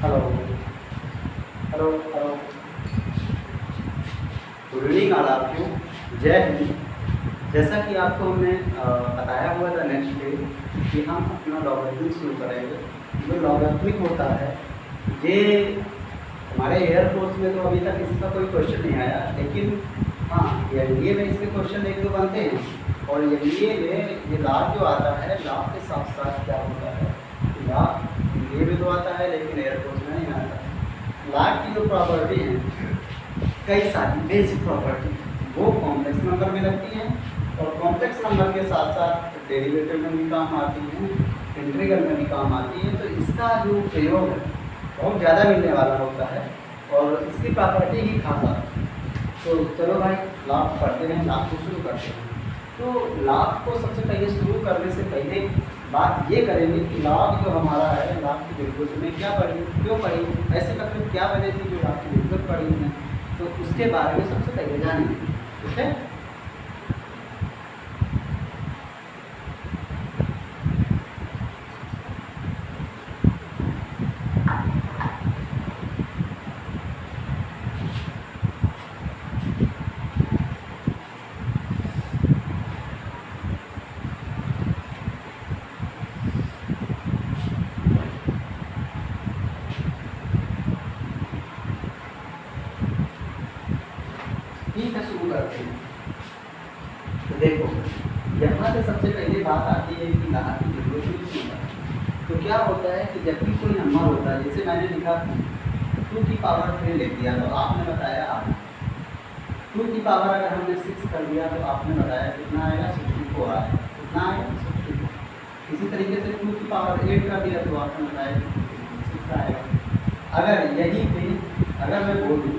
Hello hello hello, good evening all of you. जय हिंद। जैसा कि आपको हमने बताया हुआ था नेक्स्ट डे कि हम अपना लॉगरिथमिक शुरू करेंगे। जो लॉगरिथमिक होता है ये हमारे एयरफोर्स में तो अभी तक इसका कोई क्वेश्चन नहीं आया, लेकिन हाँ एनडीए में इसके क्वेश्चन एक दो बनते हैं। और एनडीए में ये लाभ जो आता है, लाभ के साथ साथ क्या होता है, लाभ एनडीए में तो आता है लेकिन एयरफोर्स में नहीं आता। लाभ की जो प्रॉपर्टी है, कई सारी बेसिक प्रॉपर्टी वो कॉम्प्लेक्स नंबर में लगती हैं और कॉम्प्लेक्स नंबर के साथ साथ डेरिवेटिव में भी काम आती हैं, इंटीग्रल में भी काम आती है। तो इसका जो प्रयोग है बहुत ज़्यादा मिलने वाला होता है और इसकी प्रॉपर्टी ही खास आती है। तो चलो भाई लाभ पढ़ते हैं, लाभ को शुरू करते हैं। तो लाभ को सबसे पहले शुरू करने से पहले बात ये करेंगे कि लाभ जो हमारा है, लाभ की जरूरत में क्या पड़ी, क्यों पड़ी, ऐसे मतलब क्या वजह थी जो लाभ की जरूरत पड़ी है, तो उसके बारे में सबसे पहले जानेंगे। ठीक है, ठीक है, शुरू करते हैं। तो देखो यहाँ से सबसे पहले बात आती है कि लाभ की जरूरत क्यों है। तो क्या होता है कि जब भी कोई नंबर होता है, जैसे मैंने लिखा 2 की पावर 3 लिख दिया तो आपने बताया 8। 2 की पावर अगर हमने 6 कर दिया तो आपने बताया कितना आएगा, 64 आएगा। कितना आएगा, 64। इसी तरीके से 2 की पावर 8 कर दिया तो आपने बताया 6 आएगा। अगर यहीं पे अगर मैं बोल दूँ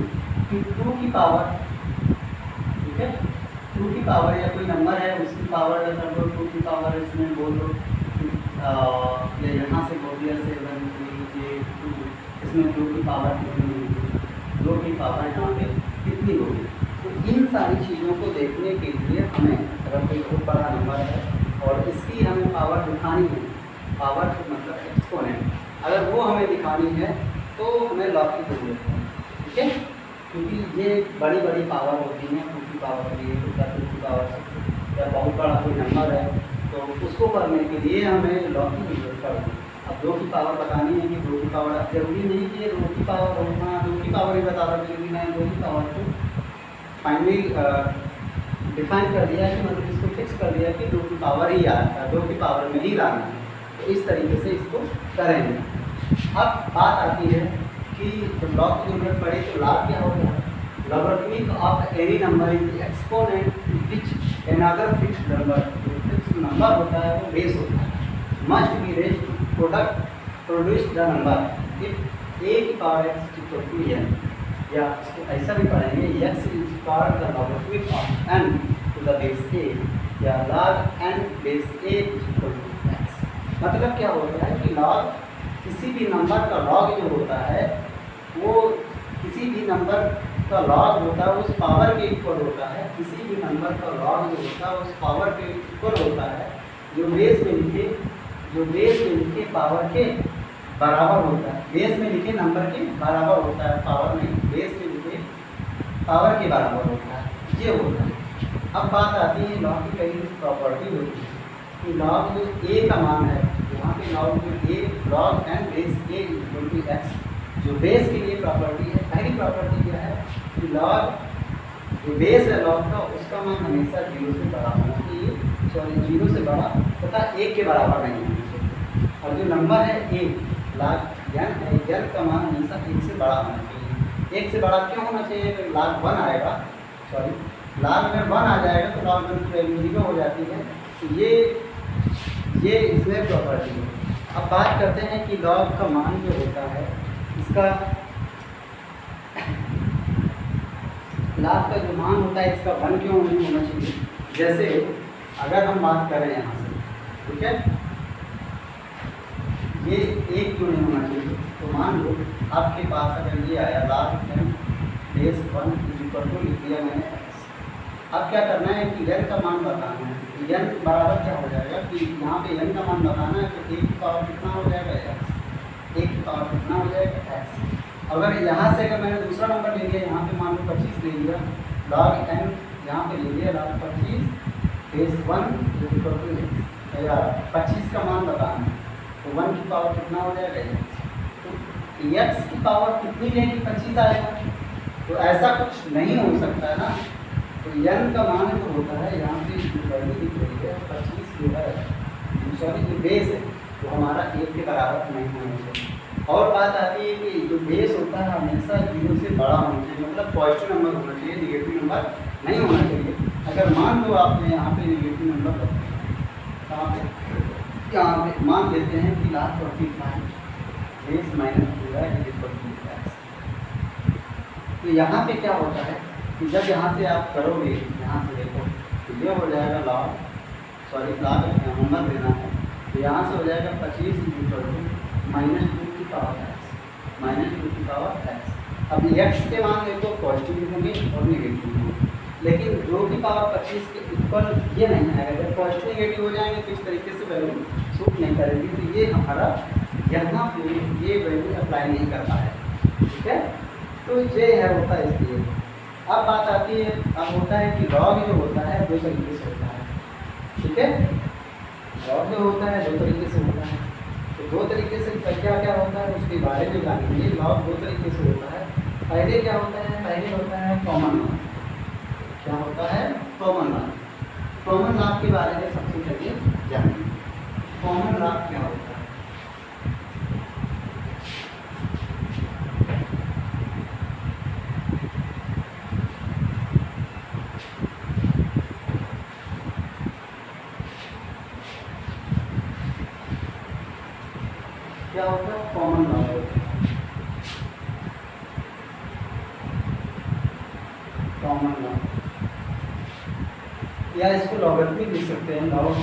कि 2 की पावर, ठीक है, 2 की पावर या कोई नंबर है उसकी पावर कर दो, 2 की पावर इसमें बोल दो या यहाँ से बोल दिया 7 3 2, इसमें 2 की पावर कितनी होगी, 2 की पावर यहाँ पे कितनी होगी। तो इन सारी चीज़ों को देखने के लिए हमें अगर कोई बहुत बड़ा नंबर है और इसकी हमें पावर दिखानी है, पावर मतलब एक्सपोनेंट, अगर वो हमें दिखानी है तो हमें लॉग की जरूरत है। ठीक है, क्योंकि ये बड़ी बड़ी पावर होती हैं, 2 की पावर 3 या 2 की पावर 6 या बहुत बड़ा कोई नंबर है, तो उसको करने के लिए हमें लॉग की जरूरत पड़ेगी। अब 2 की पावर बतानी है कि 2 की पावर, अब जरूरी नहीं कि 2 की पावर होना, 2 की पावर ही बता रहा, जरूरी नहीं 2 की पावर को फाइनली डिफाइन कर दिया है कि मतलब इसको फिक्स कर दिया है कि 2 की पावर ही आता है, 2 की पावर में ही लाना है। तो इस तरीके से इसको करेंगे। अब बात आती है कि जब लॉग की जरूरत पड़े तो लाभ क्या होगा, logarithmic of any number is exponent which another fixed number. जो फिक्स्ड नंबर होता है वो बेस होता है, must be raised to produce the number if a की power x equal to n, या इसको ऐसा भी पढ़ेंगे x is called the logarithmic of n to the base a, या log n base a is equal to x। मतलब क्या होता है कि लॉग, किसी भी नंबर का लॉग जो होता है वो किसी भी नंबर का लॉग होता है उस पावर के इक्वल होता है, किसी भी नंबर का लॉग जो होता है उस पावर के इक्वल होता है, जो बेस में लिखे पावर के बराबर होता है। बेस में लिखे नंबर के बराबर होता है, पावर नहीं, बेस में लिखे पावर के बराबर होता है, ये होता है। अब बात आती है लॉग की कई प्रॉपर्टी होती है कि लॉग जो ए का मान है, यहाँ पे लॉग जो a, log n base a equal to x, जो बेस के लिए प्रॉपर्टी है। पहली प्रॉपर्टी क्या है कि लॉग जो बेस है लॉग का, उसका मान हमेशा 0 से बड़ा होना चाहिए, सॉरी 0 से बड़ा तथा 1 के बराबर नहीं होना चाहिए। और जो नंबर है ए, लॉग एन है, एन का मान हमेशा 1 से बड़ा होना चाहिए। 1 से बड़ा क्यों होना चाहिए, तो लॉग 1 आएगा, सॉरी लॉग अगर 1 आ जाएगा तो लॉग 1 की वैल्यू 0 हो जाती है। तो ये इसमें प्रॉपर्टी है। अब बात करते हैं कि लॉग का मान जो होता है, इसका लाभ का जो मान होता है इसका 1 क्यों नहीं होना चाहिए। जैसे अगर हम बात करें यहाँ से, ठीक है, ये 1 क्यों नहीं होना चाहिए, तो मान लो आपके पास अगर ये आया लाभ n base 1 is equal to, लिख दिया मैंने x। अब क्या करना है कि n का मान बताना है, तो n बराबर क्या हो जाएगा कि यहाँ पे n का मान बताना है, तो 1 की पावर कितना हो जाएगा x, 1 की पावर कितना हो जाएगा x। अगर यहाँ से अगर मैंने दूसरा नंबर ले लिया, यहाँ पे मान लो 25 ले लिया, log n यहाँ पे ले लिया log 25 बेस 1 या 25 का मान बताना, तो 1 की पावर कितना हो जाएगा x, तो x की पावर कितनी लेंगे 25 आएगा, तो ऐसा कुछ नहीं हो सकता है ना। तो n का मान जो होता है यहाँ पे वैल्यू दिख रही है 25 जो है, सॉरी जो बेस है वो हमारा 1 के बराबर नहीं होना चाहिए। और बात आती है कि जो बेस होता है हमेशा 0 से बड़ा होना चाहिए, मतलब पॉजिटिव नंबर होना चाहिए, निगेटिव नंबर नहीं होना चाहिए। अगर मान लो आपने यहाँ पे निगेटिव नंबर रखते हैं, यहाँ पे मान लेते हैं कि लास्ट 45 बेस माइनस 2 है, तो यहाँ पे क्या होता है कि जब यहाँ से आप करोगे, यहाँ से देखो तो ये हो जाएगा लॉग, सॉरी लॉग नंबर देना है, तो यहाँ से हो जाएगा 25 माइनस 2 की पावर एक्स, माइनस 2 की पावर एक्स। अब एक्स के मान देखो पॉजिटिव होंगे और निगेटिव होंगे, लेकिन 2 की पावर 25 के इक्वल ये नहीं आएगा। जब पॉजिटिव निगेटिव हो जाएंगे तो इस तरीके से वैल्यू सूट नहीं करेगी, तो ये हमारा यहाँ पे ये वैल्यू अप्लाई नहीं करता है, ठीक है। तो ये है होता है इसलिए। अब बात आती है, अब होता है कि लॉग जो होता है 2 तरीके से होता है, ठीक है। लॉग जो होता है 2 तरीके से होता है, तो 2 तरीके से क्या क्या होता है उसके बारे में जानेंगे। लॉग 2 तरीके से होता है। पहले क्या होता है, पहले होता है कॉमन लॉग। क्या होता है, कॉमन लॉग। कॉमन लॉग के बारे में सबसे पहले जानेंगे। कॉमन लॉग क्या होता है। क्या होता है, कॉमन लॉग होता है। कॉमन लॉग या इसको लॉगरिथमिक लिख सकते हैं, लॉग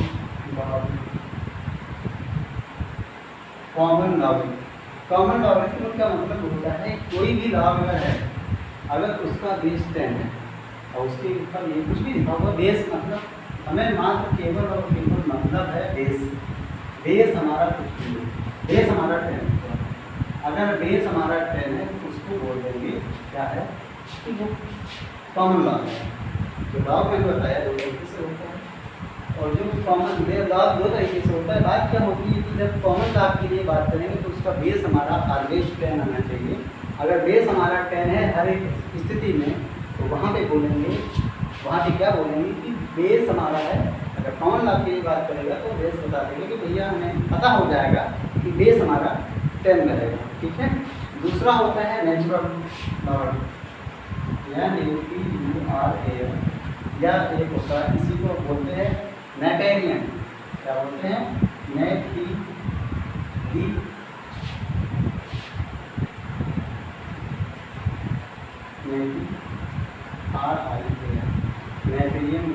कॉमन लॉगिथम। कॉमन लॉगिथम का मतलब होता है कोई भी लॉग अगर है, अगर उसका बेस 10 है और उसके ऊपर ये कुछ भी लिखा हुआ, बेस मतलब हमें मात्र केवल और केवल मतलब है बेस। बेस हमारा कुछ भी है, बेस हमारा 10 है। अगर बेस हमारा 10 है तो उसको बोल देंगे क्या है कि वो कॉमन लॉग है। तो लॉग मैंने बताया 2 तरीके से होता है, और जो कॉमन लॉग 2 तरीके से होता है। बात क्या होती है कि जब कॉमन लॉग के लिए बात करेंगे तो उसका बेस हमारा ऑलवेज 10 आना चाहिए। अगर बेस हमारा 10 है हर एक स्थिति में, तो वहाँ पे बोलेंगे, वहाँ पे क्या बोलेंगे कि बेस हमारा है। अगर कॉमन लॉग के लिए बात करेगा तो बेस बता देंगे कि भैया हमें पता हो जाएगा कि बेस हमारा 10 रहेगा, ठीक है। दूसरा होता है नेचुरल लॉग, NUTURAL, या एक होता है, इसी को बोलते हैं नैटेरियन। क्या बोलते हैं, नैटेरियन।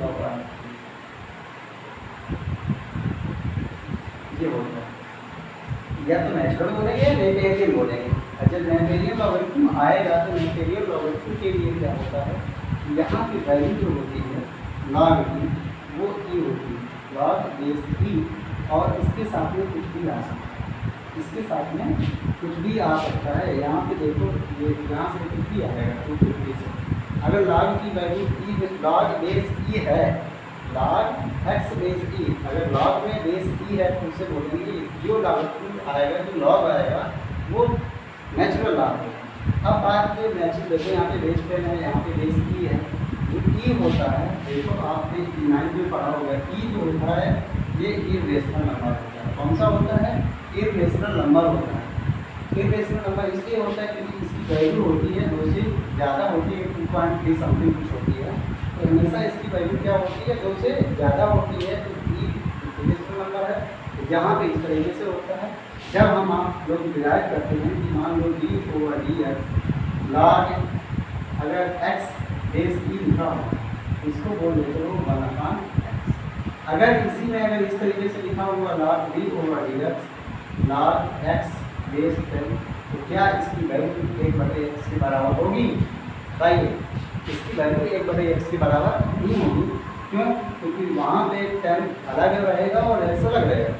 लॉग ये होता है, या तो नेचुरल बोलेंगे या नैटेरियन बोलेंगे। अच्छा, नैटेरियन लॉगरिथम आएगा तो नैटेरियन लॉगरिथम के लिए क्या होता है, यहाँ की वैल्यू जो होती है लॉग की वो ई होती है, लॉग बेस ई, और इसके साथ में कुछ भी आ सकता है, इसके साथ में कुछ भी आ सकता है। यहाँ पे देखो ये यहाँ से कुछ भी आएगा, कुछ से। अगर लॉग की वैल्यू ई, लॉग बेस ई है, लॉग एक्स बेस ई, अगर लॉग में बेस ई है तो उसे बोलेंगे जो लॉग आएगा, जो लॉग आएगा वो नेचुरल लॉग है। अब बात जो नेचुरल, देखो यहाँ पे बेस 10 है, यहाँ पे बेस ई है। जो ई होता है, देखो आपने E9 में पढ़ा होगा, ई जो होता है ये इर्रेशनल नंबर होता है। कौन सा होता है, इर्रेशनल नंबर होता है। इर्रेशनल नंबर इसलिए होता है क्योंकि इसकी वैल्यू होती है 2 से ज़्यादा होती है, 2.3 समथिंग कुछ होती है, तो हमेशा इसकी वैल्यू क्या होती है, 2 से ज़्यादा होती है, तो ई इर्रेशनल नंबर है। तो यहाँ पे इस तरीके से होता है। जब हम आप लोग डिराइव करते हैं कि मान लो d/dx लॉग, अगर x बेस ई लिखा हो इसको बोल देते हो 1/x। अगर इसी में अगर इस तरीके से लिखा हुआ log d/dx log x base 10, तो क्या इसकी वैल्यू 1/x के बराबर होगी? बताइए, इसकी वैल्यू 1/x के बराबर नहीं होगी। क्यों? क्योंकि वहाँ पे 10 अलग रहेगा और x अलग रहेगा।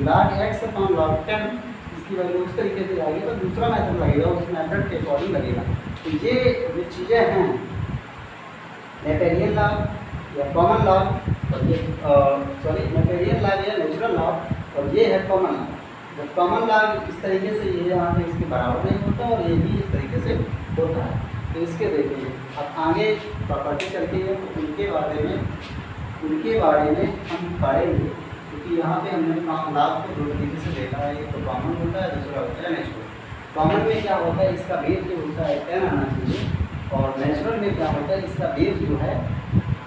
log x अपॉन log 10 इसकी वैल्यू इस तरीके से जाएगी तो दूसरा मेथड लगेगा, उस मेथड के अकॉर्डिंग लगेगा। तो ये जो चीज़ें हैं नेपेरियन लॉग या कॉमन लॉग और ये नेपेरियन लॉग या नेचुरल लॉग और ये है कॉमन लॉग। जब कॉमन लॉग इस तरीके से ये यहाँ पे इसके बराबर नहीं होता और ये भी इस तरीके से होता है। तो इसके देखिए अब आगे प्रॉपर्टी चलती है तो उनके बारे में हम पढ़ेंगे, क्योंकि यहाँ पे हमने लॉग को दो तरीके से देखा है, एक तो कॉमन होता है, दूसरा होता है नेचुरल। कॉमन में क्या होता है, इसका बेस जो होता है 10 आना चाहिए, और नेचुरल में क्या होता है, इसका बेस जो है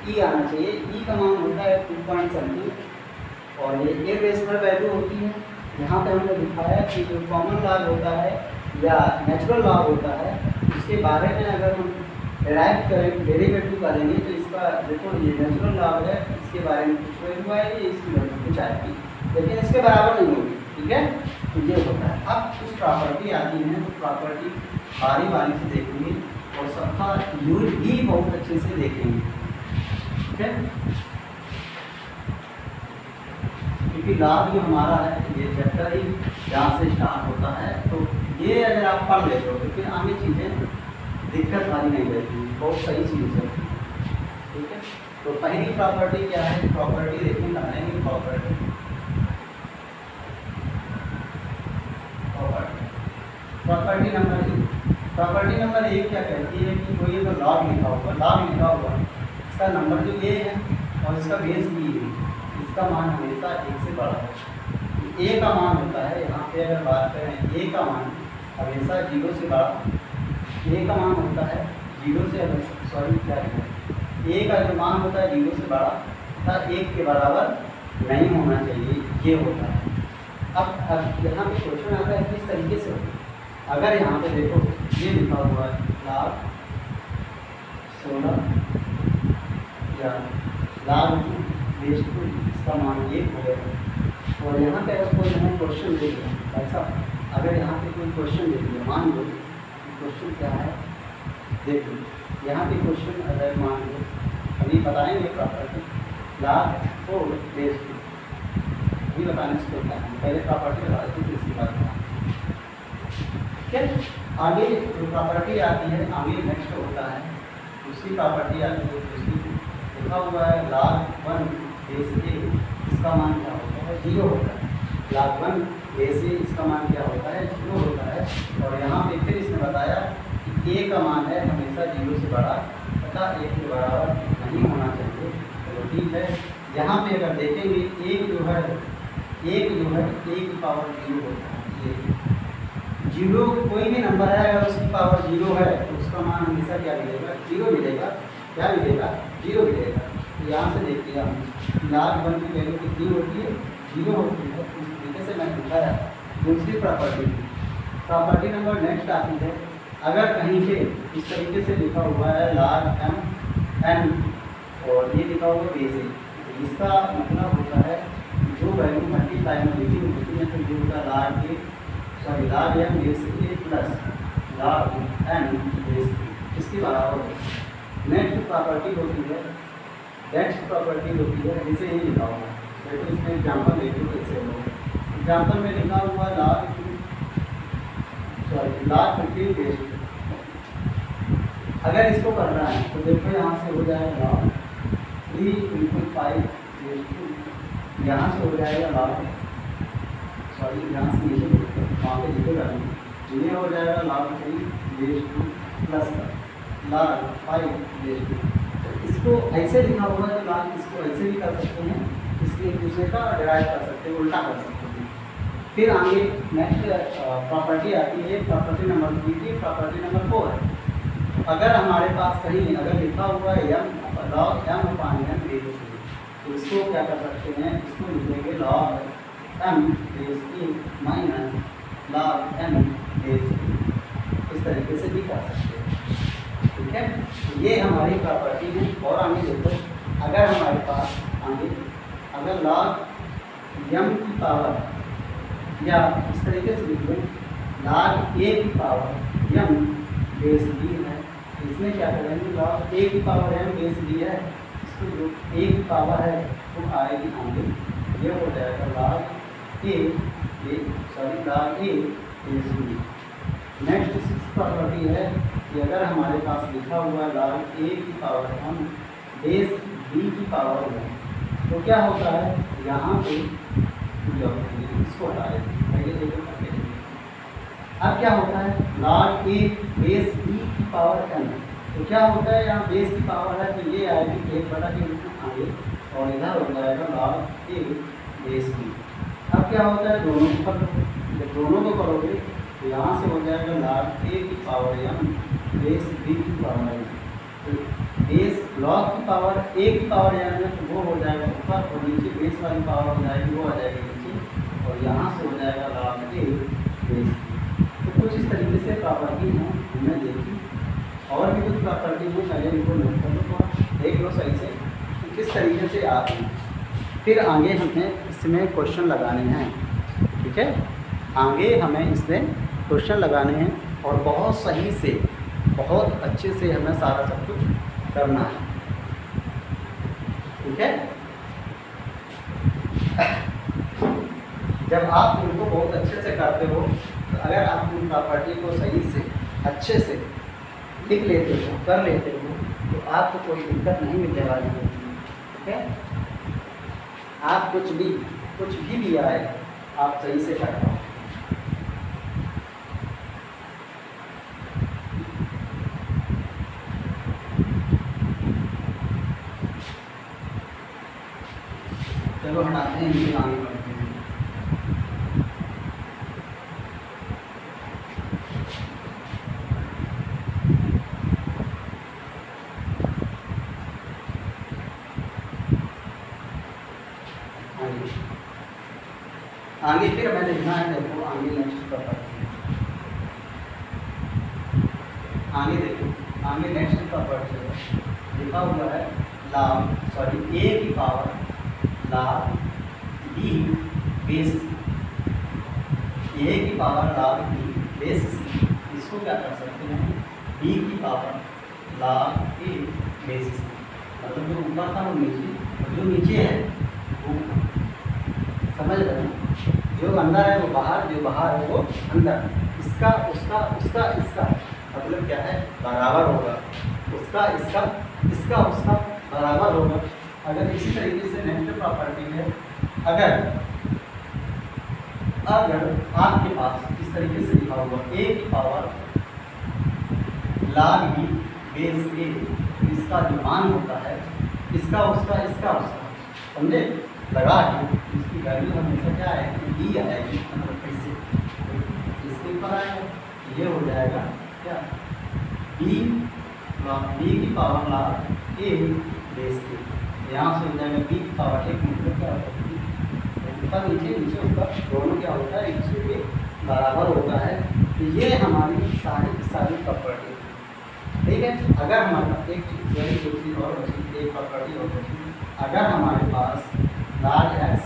ई आना चाहिए। ई का मान होता है 2.7 और ये इरेशनल वैल्यू होती है। यहाँ पे हमने दिखाया कि जो कॉमन लॉग होता है या नेचुरल लॉग होता है उसके बारे में अगर हम डिराइव करें, डेरिवेटिव करेंगे तो इसका देखो ये नेचुरल लॉग है, इसके बारे में कुछ वैल्यू आएगी, इसकी वैल्यू कुछ आएगी, लेकिन इसके बराबर नहीं होगी। ठीक है, तो ये होता है। अब कुछ प्रॉपर्टी आती है तो प्रॉपर्टी बारी बारी से देखेंगे और सबका यूज भी बहुत अच्छे से देखेंगे। ठीक है, क्योंकि लॉग जो हमारा है ये चैप्टर ही जहाँ से स्टार्ट होता है, तो ये अगर आप पढ़ लेते हो तो फिर आगे चीज़ें दिक्कत वाली नहीं रहती, बहुत सही चीज़ है। ठीक है, तो पहली प्रॉपर्टी क्या है, प्रॉपर्टी देखिए लगाएंगे प्रॉपर्टी नंबर एक क्या कहती है कि कोई अगर लॉग लिखा हुआ इसका नंबर जो ए है और इसका बेस बी है, इसका मान हमेशा एक से बड़ा है। ए का मान होता है, यहाँ पे अगर बात करें ए का मान हमेशा 0 से बड़ा, ए का मान होता है 0 से ए का जो मान होता है 0 से बड़ा तथा 1 के बराबर नहीं होना चाहिए, ये होता है। अब यहाँ पे क्वेश्चन आता है किस तरीके से होता है। अगर यहाँ पे देखो ये लिखा हुआ है log 16 या log 2 इसका मान 1 हो गया, और यहाँ पे अगर कोई हमें क्वेश्चन दे दिया ऐसा, अगर यहाँ पे कोई क्वेश्चन दे दिया, मान लो क्वेश्चन क्या है, देखो यहाँ पे क्वेश्चन अगर मान लो अभी बताएंगे प्रॉपर्टी log 4 बेस 2 अभी बताने से होता है, पहले प्रॉपर्टी बता देते हैं इसके बाद। ठीक है, आगे जो प्रॉपर्टी आती है आगे नेक्स्ट होता है दूसरी प्रॉपर्टी आती है, दूसरी लिखा हुआ है log 1 बेस ए, इसका मान क्या होता है 0 होता है। log 1 बेस ए इसका मान क्या होता है 0 होता है, और यहाँ पे फिर इसने बताया कि ए का मान है हमेशा 0 से बड़ा तथा 1 के बराबर नहीं होना चाहिए। चलो ठीक है, यहाँ पे अगर देखेंगे एक जो है ए की पावर 0 होता है, ये 0 कोई भी नंबर है अगर उसकी पावर 0 है तो उसका मान हमेशा क्या मिलेगा 0 मिलेगा, क्या मिलेगा 0 मिलेगा। तो यहाँ से देखिए हम log 1 की वैल्यू कितनी होती है 0 होती है, इस तरीके से मैंने दिखाया। दूसरी प्रॉपर्टी नंबर नेक्स्ट आती है, अगर कहीं पे इस तरीके से लिखा हुआ है log m और ये लिखा हुआ बेस ए, इसका मतलब होता है जो वैल्यू मल्टीप्लाई में डिविजन होती है तो ये होता है log m बेस ए प्लस log n बेस ए, इसके बराबर है। नेक्स्ट प्रॉपर्टी होती है जिसे ये लिखा हुआ है, देखो इसमें एग्जाम्पल देखो कैसे होगा। एग्जाम्पल में लिखा हुआ log 15 बेस 2, अगर इसको करना है तो देखो यहाँ से हो जाएगा log 3 × 5 बेस 2, यहाँ से हो जाएगा यहाँ से नीचे वहाँ पे लिखेगा ये हो जाएगा log 3 base 2 plus log 5 base 2। इसको ऐसे लिखा हुआ है तो log इसको ऐसे भी कर सकते हैं, इसके एक दूसरे का डिराइव कर सकते हैं, उल्टा कर सकते हैं। फिर आगे नेक्स्ट प्रॉपर्टी आती है प्रॉपर्टी नंबर 3 की, प्रॉपर्टी नंबर 4 है। अगर हमारे पास कहीं अगर लिखा हुआ है log m/n बेस 2 तो इसको क्या कर सकते हैं, इसको लिखेंगे log m बेस ए माइनस log m बेस ए, इस तरीके से भी कर सकते हैं। ठीक है, ये हमारी प्रॉपर्टी है। और आगे देखो अगर हमारे पास आगे अगर log m की पावर या इस तरीके से लिख लें log a की पावर m बेस b है, इसमें क्या करेंगे log a की पावर m बेस b है, इसको जो a की पावर है वो आएगी आगे, ये हो जाएगा log a A sorry log A base B। Next 6th property है कि अगर हमारे पास लिखा हुआ log A की पावर m बेस B की पावर 1 तो क्या होता है यहाँ पे इसको हटा देते पहले देखो करके। अब क्या होता है log A बेस B की पावर n तो क्या होता है यहाँ बेस की पावर है तो ये आएगी 1 के रूप में आगे और इधर हो जाएगा log A बेस B। अब क्या होता है दोनों को कर दो, जब दोनों को करोगे तो यहाँ से हो जाएगा log A की पावर m बेस B की पावर n। तो बेस log की पावर A की पावर n है तो वो हो जाएगा ऊपर और नीचे बेस वाली पावर हो जाएगी वो आ जाएगी नीचे और यहाँ से हो जाएगा log A बेस B। तो कुछ इस तरीके से प्रॉपर्टी हैं हमने देखी और भी कुछ प्रॉपर्टी है पहले इनको नोट कर लो थोड़ा देख लो सही से कि किस तरीके से आती है। फिर आगे हमें इसमें क्वेश्चन लगाने हैं, ठीक है, आगे हमें इसमें क्वेश्चन लगाने हैं और बहुत सही से बहुत अच्छे से हमें सारा सब कुछ करना है, ठीक है। जब आप उनको बहुत अच्छे से करते हो तो अगर आप उन प्रॉपर्टी को सही से अच्छे से लिख लेते हो कर लेते हो तो आपको कोई दिक्कत नहीं मिलने वाली होती है, ठीक है। आप कुछ भी आए आप सही से कर पाओ। चलो हटाते हैं इनके आगे बढ़ते हैं। आगे फिर हमें देखना है, देखो आगे नेक्स्ट प्रॉपर्टी आगे देखो आगे नेक्स्ट प्रॉपर्टी लिखा हुआ है लॉग ए की पावर log B बेस ए की power log B base C। इसको क्या कर सकते हैं B की power log A base C, मतलब जो ऊपर था वो नीचे और जो नीचे है वो समझ रहे हैं, जो अंदर है वो बाहर, जो बाहर है वो अंदर, इसका उसका उसका इसका मतलब क्या है बराबर होगा, उसका इसका इसका उसका बराबर होगा। अगर इसी तरीके से नेक्स्ट प्रॉपर्टी है अगर आपके पास इस तरीके से लिखा हुआ A की power log B base A, इसका जो मान होता है इसका उसका इसका उसका समझे लगा के इसकी वैल्यू हमेशा क्या है कि डी आएगी, मतलब कैसे इसके ऊपर आएगा ये हो जाएगा क्या बी की power log A base A। यहाँ से हो जाएगा बी की पावर एक मतलब क्या होता है ऊपर नीचे नीचे ऊपर दोनों क्या होता है एक दूसरे के बराबर होता है। तो ये हमारी सारी प्रॉपर्टी, ठीक है। अगर हमारे पास एक चीज़ और बची एक प्रॉपर्टी और बची, अगर हमारे पास log x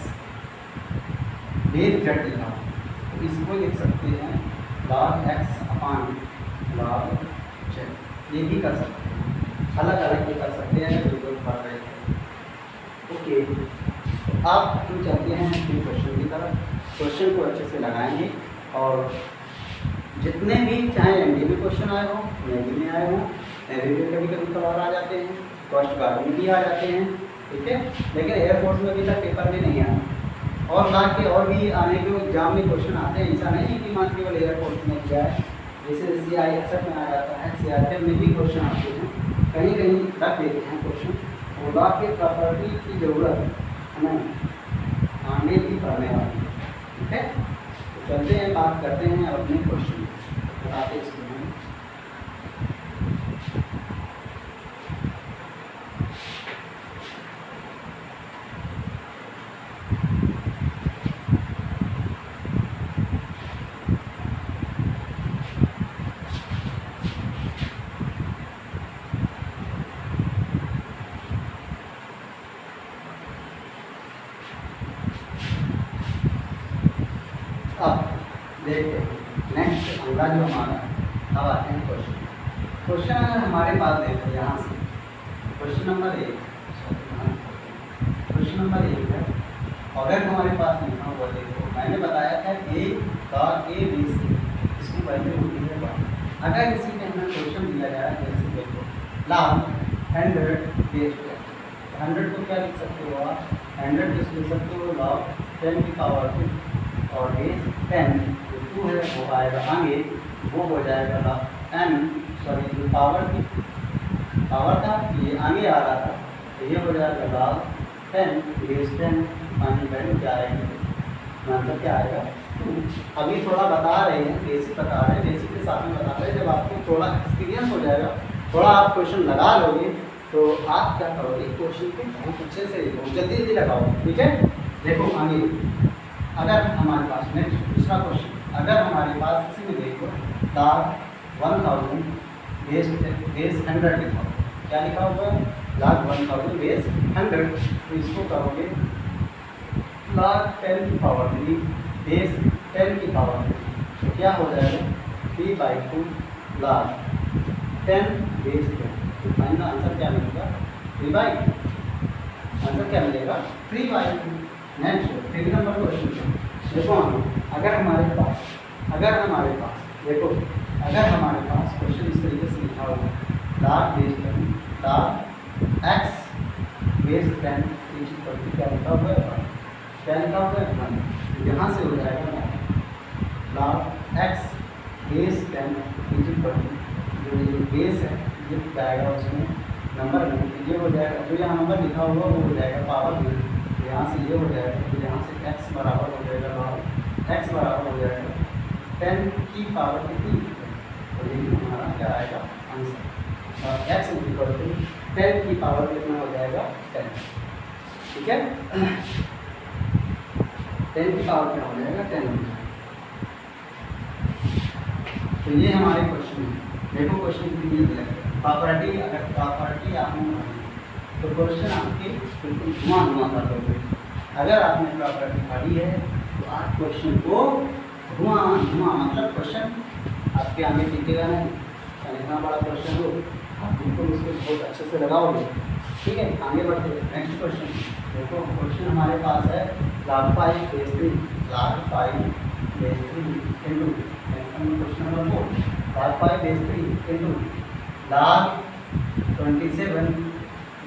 बेस z लिखा हो तो इसको लिख सकते हैं log x अपान log z, ये भी कर सकते हैं, अलग अलग भी कर सकते हैं जो पढ़ रहे थे। ओके, तो अब हम चलते हैं अपने क्वेश्चन की तरफ। क्वेश्चन को अच्छे से लगाएंगे और जितने भी चाहे एनडी में क्वेश्चन आए हो नेवी में आए हो, नेवी में कभी कभी सवाल आ जाते हैं, कोस्ट गार्ड में भी आ जाते हैं, ठीक है, लेकिन एयरफोर्स में अभी तक पेपर में नहीं आया और बाकी और भी आने के एग्जाम में क्वेश्चन आते हैं। ऐसा नहीं कि मान केवल एयरफोर्स में किया है, जैसे CISF में आ जाता है, CRPF में भी क्वेश्चन आते हैं, कहीं कहीं रख देते हैं क्वेश्चन। और बाकी प्रॉपर्टी की ज़रूरत हमें आगे भी पढ़ने वाली है, ठीक है। तो चलते हैं बात करते हैं अपने क्वेश्चन बताते इसमें। अब देखते हैं नेक्स्ट अगला जो हमारा अब आते हैं क्वेश्चन अगर हमारे पास देखो यहाँ से क्वेश्चन नंबर 1 है अगर हमारे पास लिखा हुआ देखो, मैंने बताया था ए लॉग ए बी सी, इसकी वैल्यू होती है 1। अगर इसी में हमें क्वेश्चन दिया जाए जैसे देखो लॉग 100 बेस 10, 100 को क्या लिख सकते हो आप, 100 को लिख सकते हो लॉग 10 की पावर 2 और बेस 10 जो 2 है वो आएगा आगे, वो हो जाएगा लॉग n, सॉरी जो पावर था ये आगे आ रहा था, तो ये हो जाएगा लॉग 10 बेस 10, फाइनल वैल्यू क्या आएगी, आंसर क्या आएगा 2। अभी थोड़ा बता रहे हैं, बेसिक बता रहे हैं, बेसिक के साथ में बता रहे हैं, जब आपको थोड़ा एक्सपीरियंस हो जाएगा, थोड़ा आप क्वेश्चन लगा लोगे तो आप क्या करोगे, क्वेश्चन को बहुत अच्छे से जल्दी जल्दी लगाओ, ठीक है। देखो आगे, अगर हमारे पास नेक्स्ट दूसरा क्वेश्चन, अगर हमारे पास इसी में देखो लॉग 1000 बेस 100 लिखा हुआ, क्या लिखा हुआ है लॉग 1000 बेस 100, तो इसको करोगे लॉग 10 की पावर 3 बेस 10 की पावर 3, तो क्या हो जाएगा 3/2 लॉग 10 बेस 10, तो फाइनल आंसर क्या मिलेगा 3/2, आंसर क्या मिलेगा 3/2। नेक्स्ट 3 नंबर क्वेश्चन देखो, अगर हमारे पास देखो, अगर हमारे पास क्वेश्चन इस तरीके से लिखा हुआ log base 10 log x base 10 क्या लिखा हुआ है, क्या लिखा हुआ है, यहाँ से हो जाएगा लॉग x बेस 10 जो ये बेस है ये जाएगा उसमें नंबर में, ये हो जाएगा जो यहाँ नंबर लिखा हुआ वो हो जाएगा पावर में, यहाँ से ये हो जाएगा, तो यहाँ से x बराबर हो जाएगा लॉग x बराबर हो जाएगा 10 की पावर कितनी, तो ये हमारा क्या आएगा आंसर, और x इक्वल टू 10 की पावर कितना हो जाएगा 10, ठीक है। 10 की पावर क्या हो जाएगा 10 हो जाएगा। तो ये हमारे क्वेश्चन है, देखो क्वेश्चन कितनी है प्रॉपर्टी, अगर प्रॉपर्टी आपने तो क्वेश्चन आपके बिल्कुल धुआं कर दोगे, अगर आपने प्रॉपर्टी पढ़ी है तो आप क्वेश्चन को धुआं मतलब क्वेश्चन आपके आगे टिकेगा नहीं, इतना बड़ा क्वेश्चन हो आप बिल्कुल उसको बहुत अच्छे से लगाओगे, ठीक है। आगे बढ़ते हैं नेक्स्ट क्वेश्चन, देखो क्वेश्चन हमारे पास है log 5 base 3 log 5 base 3 into question number 4 log 5 base 3 into log 27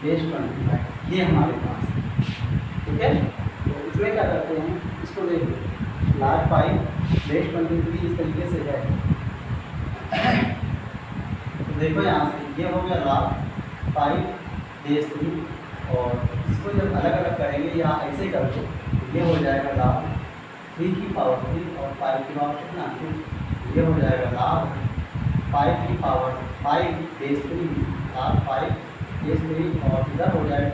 base 25, ये हमारे पास है, ठीक है। तो इसमें क्या करते हैं, इसको देखो log 5 बेस 23 इस तरीके से है, तो देखो यहाँ से ये हो गया log 5 बेस 3, और इसको जब अलग अलग करेंगे या ऐसे कर दो तो ये हो जाएगा log 3 की पावर 3 और 5 की पावर कितना 2, ये हो जाएगा log 5 की पावर 5 बेस 3 log 5 बेस 3, और इधर हो जाएगा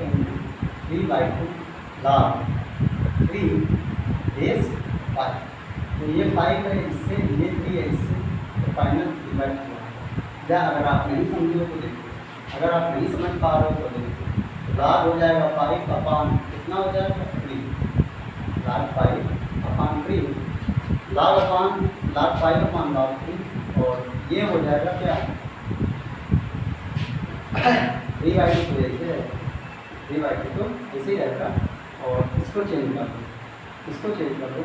3/2 log 3 बेस 5, तो ये 5 है इससे, ये 3 है इससे, तो फाइनल 3/2 या अगर आप नहीं समझे हो तो देखो, अगर आप नहीं समझ पा रहे हो तो देखो, log हो जाएगा 5 अपान कितना हो जाएगा 3, log 5 अपान 3, log 5 अपान log 3, और ये हो जाएगा क्या 3/2, तो ऐसे है 3/2 तो ऐसे ही रहेगा, और इसको चेंज कर दो,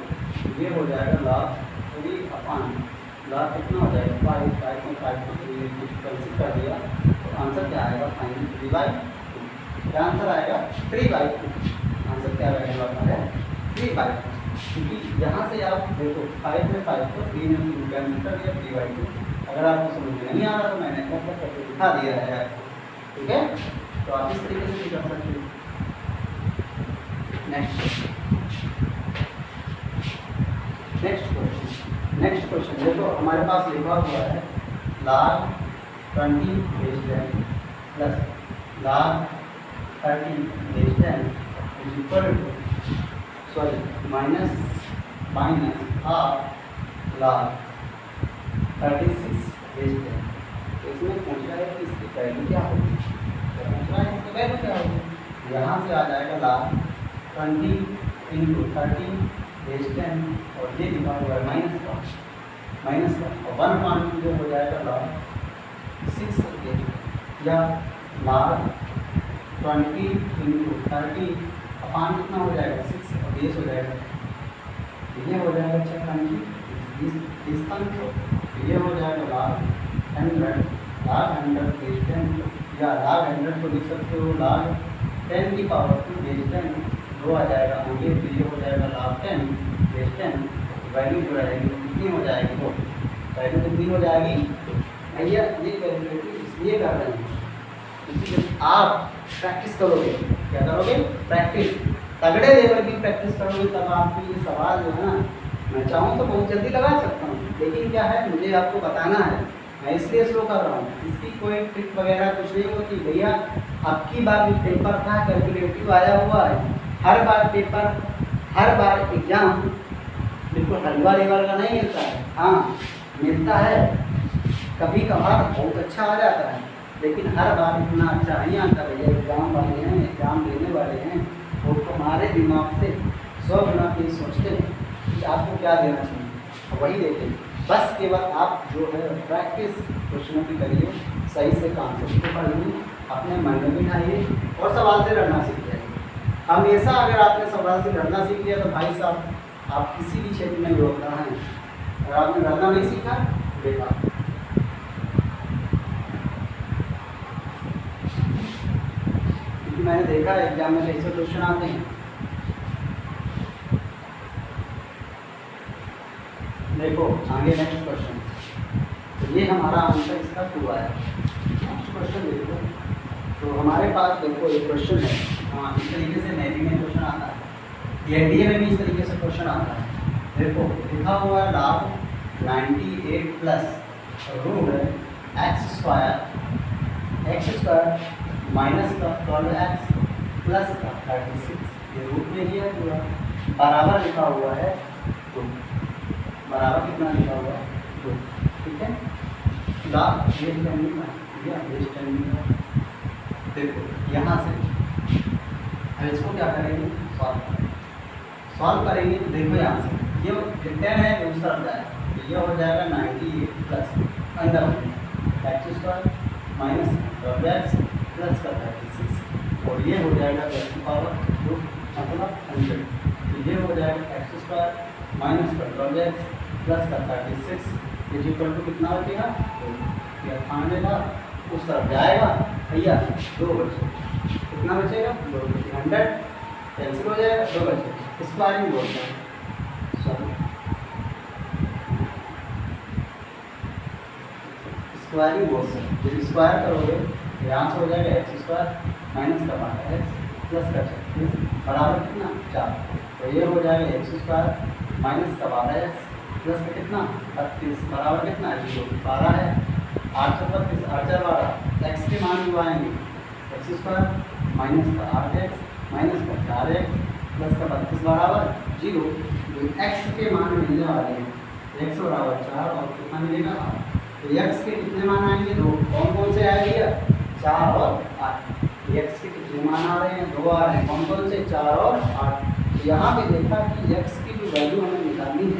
ये हो जाएगा log 3 अपान log कितना हो जाएगा 5 में 5 को 3 कैंसिल कर दिया, तो आंसर क्या आएगा फाइनल 3/2, क्या आंसर आएगा 3/2, आंसर क्या रहेगा 3/2, क्योंकि यहाँ से आप देखो 5 में 5 को 3 में कैंसिल कर दिया 3/2, अगर आपको समझ में नहीं आ रहा तो मैंने मतलब करके दिखा दिया है आपको, ठीक है। तो आप इस तरीके से भी कर सकते हो। नेक्स्ट क्वेश्चन देखो, हमारे पास लिखा हुआ है log 20 base 10 plus log 30 base 10 is equal to minus half log 36 base 10, तो इसमें पूछ रहा है कि इसकी वैल्यू क्या होगी, तो पूछ रहा है इसकी वैल्यू क्या होगी, यहाँ से आ जाएगा log 20 इंटू 30 बेस 10, और ये लिखा हुआ है माइनस का, और 1/2 जो हो जाएगा log 6 या log 20 इंटू 30 अपान कितना हो जाएगा 6 और बेस हो जाएगा, ये हो जाएगा चेक करनी 20 तक, ये हो जाएगा log 100 बेस 10, या log 100 को लिख सकते हो log 10 की पावर 2 बेस 10, 2 आ जाएगा आगे, तो ये हो जाएगा log 10 बेस 10, वैल्यू जो रहेगी कितनी हो जाएगी, तो वैल्यू कितनी हो जाएगी भैया, ये कैलकुलेटिव इसलिए कर रहे हैं क्योंकि आप प्रैक्टिस करोगे, क्या करोगे प्रैक्टिस, तगड़े लेवल की प्रैक्टिस करोगे, तब आपको ये सवाल जो है ना, मैं चाहूँ तो बहुत जल्दी लगा सकता हूँ, लेकिन क्या है मुझे आपको बताना है, मैं इसलिए स्लो कर रहा हूँ, इसकी कोई ट्रिक वगैरह कुछ नहीं होती भैया। अब की बार भी पेपर था कैलकुलेटिव आया हुआ है, हर बार पेपर, हर बार एग्जाम बिल्कुल हलवा लेवल का नहीं मिलता है, हाँ मिलता है, कभी कभार बहुत अच्छा आ जाता है, लेकिन हर बार इतना अच्छा नहीं आता भैया। एग्ज़ाम वाले हैं, एग्ज़ाम देने वाले हैं, वो तुम्हारे दिमाग से 100 गुना तेज सोचते हैं कि आपको क्या देना चाहिए, वही देते हैं। बस केवल आप जो है प्रैक्टिस क्वेश्चनों की करिए, सही से कॉन्सेप्ट को पढ़िए, अपने मन में बिठाइए और सवाल से लड़ना सीख जाइए। हमेशा अगर आपने सवाल से लड़ना सीख लिया तो भाई साहब आप किसी भी क्षेत्र में योगदान है, अगर आपने लड़ना नहीं सीखा बेकार। क्योंकि मैंने देखा एग्जाम में कैसे क्वेश्चन आते हैं, देखो आगे नेक्स्ट क्वेश्चन, तो ये हमारा आंसर इसका 2 आया। नेक्स्ट क्वेश्चन देखो, तो हमारे पास देखो एक क्वेश्चन है, हाँ इस तरीके से नेवी में क्वेश्चन आता है, एनडीए में भी इस तरीके से क्वेश्चन आता है। देखो लिखा हुआ है log 98 plus root x² minus का 12x प्लस का 36, ये रूट में दिया पूरा, बराबर लिखा हुआ है 2, बराबर कितना लिखा हुआ है 2, ठीक है। log बेस 10 या बेस 10, देखो यहाँ से अब इसको क्या करेंगे, सॉल्व करेंगे। तो देखो यहाँ से ये 10 है, दूसरा जाए तो ये हो जाएगा 98 प्लस अंदर x² माइनस x प्लस का 36, और ये हो जाएगा 10 की पावर 2 मतलब 100, तो ये हो जाएगा x² माइनस का x प्लस का 36 इक्वल टू कितना बचेगा, तो ये खाने का उस तरफ जाएगा भैया, 2 बचे, कितना बचेगा 2 बचे, 100 कैंसिल हो जाएगा, 2 बचे, स्क्वायरिंग बोलते हैं, सॉरी स्क्वायरिंग बोलते हैं। जब स्क्वायर करोगे यहाँ से हो जाएगा x² माइनस का 12x प्लस का 36 बराबर कितना 4, तो ये हो जाएगा x² माइनस का 12x प्लस का कितना 32 बराबर कितना 0, 12 है 8 से 32, 8 से 12, x के मान जो आएंगे x² माइनस का 8x माइनस का 4x प्लस का 32 बराबर 0, जो x के मान मिलने वाले हैं, x बराबर 4 और कितना मिलेगा 8, तो x के कितने मान आएंगे 2, कौन कौन से आएंगे 4 और 8, x के कितने मान आ रहे हैं 2 आ रहे हैं, कौन कौन से 4 और 8। तो यहाँ पे देखा कि x की जो वैल्यू हमें निकालनी है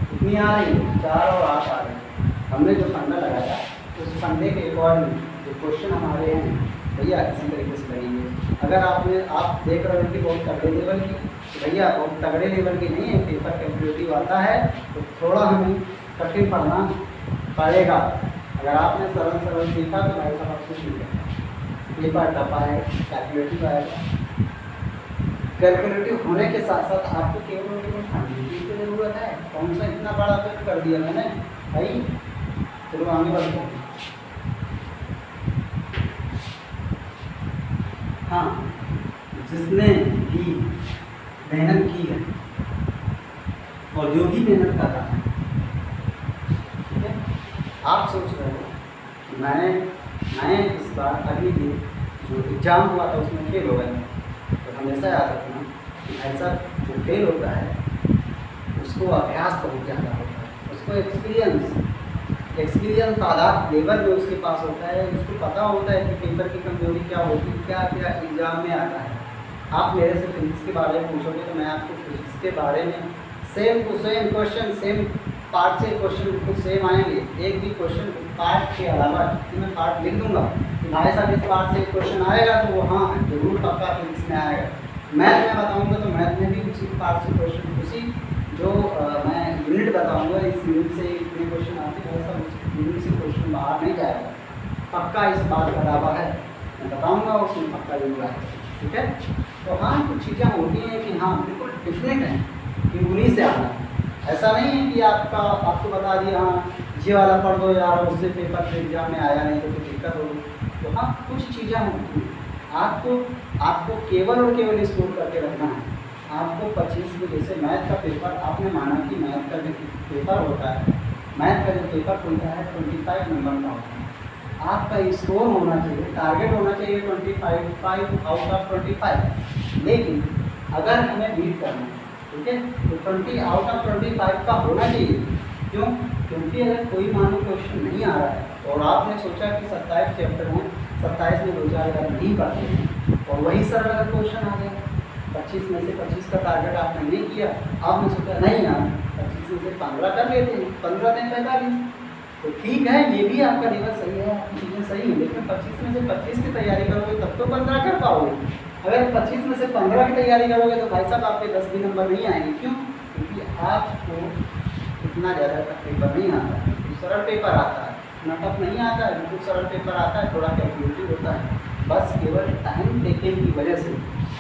कितनी आ रही है 4 और 8 आ रहे हैं। हमने जो फंडा लगाया उस फंडे के अकॉर्डिंग जो क्वेश्चन हमारे हैं भैया इसी तरीके से करेंगे। अगर आप देख रहे हो कि बहुत तगड़े लेवल की, तो भैया बहुत तगड़े लेवल की नहीं है, पेपर कैलकुलेटिव आता है तो थोड़ा हमें कठिन पढ़ना पड़ेगा। अगर आपने सरल सीखा तो भाई साहब आपको सीखेगा, पेपर टफा है, कैलकुलेटिव आएगा। कैलकुलेटिव होने के साथ साथ आपको केवल फंडिंग की ज़रूरत है। कौन सा इतना बड़ा पेपर कर दिया मैंने भाई, चलो आगे बढ़ते हैं। हाँ, जिसने भी मेहनत की है और जो भी मेहनत कर रहा है, ठीक है, आप सोच रहे हो कि मैं इस बार अगली दिन जो एग्ज़ाम हुआ था उसमें फेल हो गया, तो हमेशा याद रखना कि ऐसा जो फेल होता है उसको अभ्यास बहुत ज़्यादा होता है, उसको एक्सपीरियंस तादाद लेवल में उसके पास होता है, उसको पता होता है कि पेपर की कमजोरी क्या होती है, क्या क्या एग्ज़ाम में आता है। आप मेरे से फिजिक्स के बारे में पूछोगे तो मैं आपको फिजिक्स के बारे में same to same question, same part से क्वेश्चन बिल्कुल सेम आएंगे, एक भी क्वेश्चन पार्ट के अलावा मैं पार्ट लिख दूंगा कि भाई साहब इस पार्ट से क्वेश्चन आएगा तो वो हाँ जरूर पक्का फिजिक्स में आएगा, मैथ में बताऊंगा तो मैथ में भी उसी पार्ट से क्वेश्चन, उसी जो मैं यूनिट बताऊंगा, इस यूनिट से इतने क्वेश्चन आते हैं, वैसा उस यूनिट से क्वेश्चन बाहर नहीं जाएगा, पक्का इस बात का दावा है, मैं बताऊंगा उसमें पक्का जरूर है। ठीक है, तो हाँ कुछ चीज़ें होती हैं कि हाँ बिल्कुल डिफरेंट हैं कि उन्हीं से आना है। ऐसा नहीं है कि आपको बता दिया हाँ ये वाला पढ़ दो यार, उससे पेपर एग्जाम में आया नहीं तो कोई दिक्कत होगी। तो हाँ कुछ चीज़ें होती हैं, आपको केवल और केवल स्कोर करके रखना है। आपको 25 में, जैसे मैथ का पेपर आपने माना कि मैथ का जो पेपर होता है, मैथ का जो पेपर होता है 25 नंबर का होता है, आपका स्कोर होना चाहिए, टारगेट होना चाहिए 25 आउट ऑफ 25। लेकिन अगर हमें बीट करना है, ठीक है, तो 20 आउट ऑफ 25 का होना चाहिए। क्यों? क्योंकि अगर कोई मान लो क्वेश्चन नहीं आ रहा है और आपने सोचा कि 27 चैप्टर हैं, 27 में 2-4 अगर नहीं पढ़ते हैं और वही सर अगर क्वेश्चन आ गया 25 में से 25 का टारगेट आपने नहीं किया, आपने सोचा नहीं यार 25 में से 15 कर लेते हैं, 15 में 45, तो ठीक है, ये भी आपका लेवल सही है, आपकी चीज़ें सही हैं, लेकिन 25 में से 25 की तैयारी करोगे तब तो 15 कर पाओगे। अगर 25 में से 15 की तैयारी करोगे तो भाई साहब आपके 10 भी नंबर नहीं आएंगे। क्यों? क्योंकि आपको इतना ज़्यादा पेपर नहीं आता है, सरल पेपर आता है, इतना टफ नहीं आता है, बिल्कुल सरल पेपर आता है, थोड़ा कैलकुलेटिव होता है, बस केवल टाइम टेकिंग की वजह से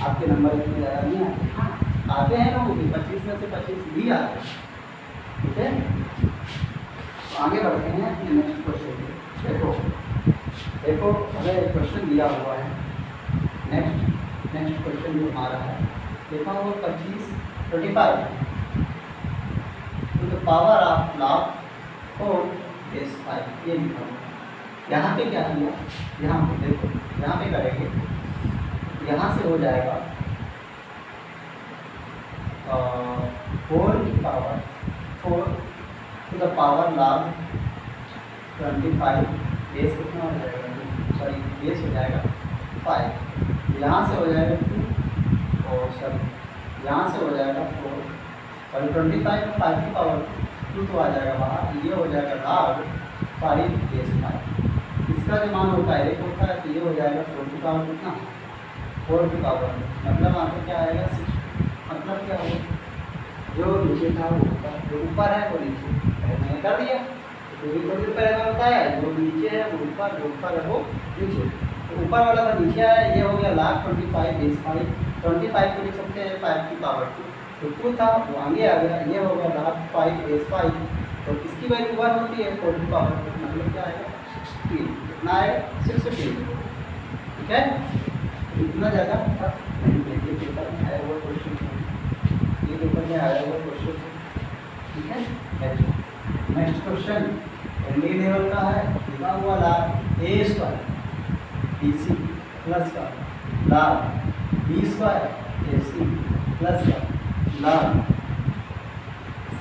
आपके नंबर इतने ज़्यादा नहीं आते। हाँ आते हैं लोगों के 25 में से 25 भी आते हैं। ठीक है, तो आगे बढ़ते हैं अपने नेक्स्ट क्वेश्चन पे। देखो हमें एक क्वेश्चन दिया हुआ है, नेक्स्ट क्वेश्चन जो हमारा है देखा वो 25 तो पावर ऑफ लॉग 4/5 ये लिखा हुआ। यहाँ पे क्या किया, यहाँ पे देखो, यहाँ पे करेंगे, यहाँ से हो जाएगा 4 to the power log 25 base कितना हो जाएगा, सॉरी बेस हो जाएगा 5, यहाँ से हो जाएगा 2 और सॉरी यहाँ से हो जाएगा 4 और 25 में 5 की पावर 2 तो आ जाएगा बाहर, ये हो जाएगा log 5 बेस 5। इसका जो मान होता है एक होता है, तो ये हो जाएगा 4 की पावर कितना, 4 की पावर, मतलब आंसर क्या आएगा 6। मतलब क्या होगा, जो नीचे था वो ऊपर, जो ऊपर है वो नीचे, मैंने कर दिया तो भी थोड़ी देर पहले होता है, जो नीचे है वो ऊपर, जो ऊपर है वो नीचे, तो ऊपर वाला था नीचे आया, ये हो गया log 25 बेस 5, 25 को लिख सकते हैं 5 की पावर 2, तो 2 था वो आगे आ गया, ये हो गया log 5 बेस 5, तो इसकी वैल्यू 1 होती है 4 की पावर 2, मतलब क्या आएगा 16, कितना आएगा 16। ठीक है, इतना ज़्यादा ये पेपर में आया हुआ क्वेश्चन, ये पेपर में आया हुआ क्वेश्चन। ठीक है, नेक्स्ट क्वेश्चन एनडी लेवल का है, लिखा हुआ log a square bc plus का log b square ac plus का log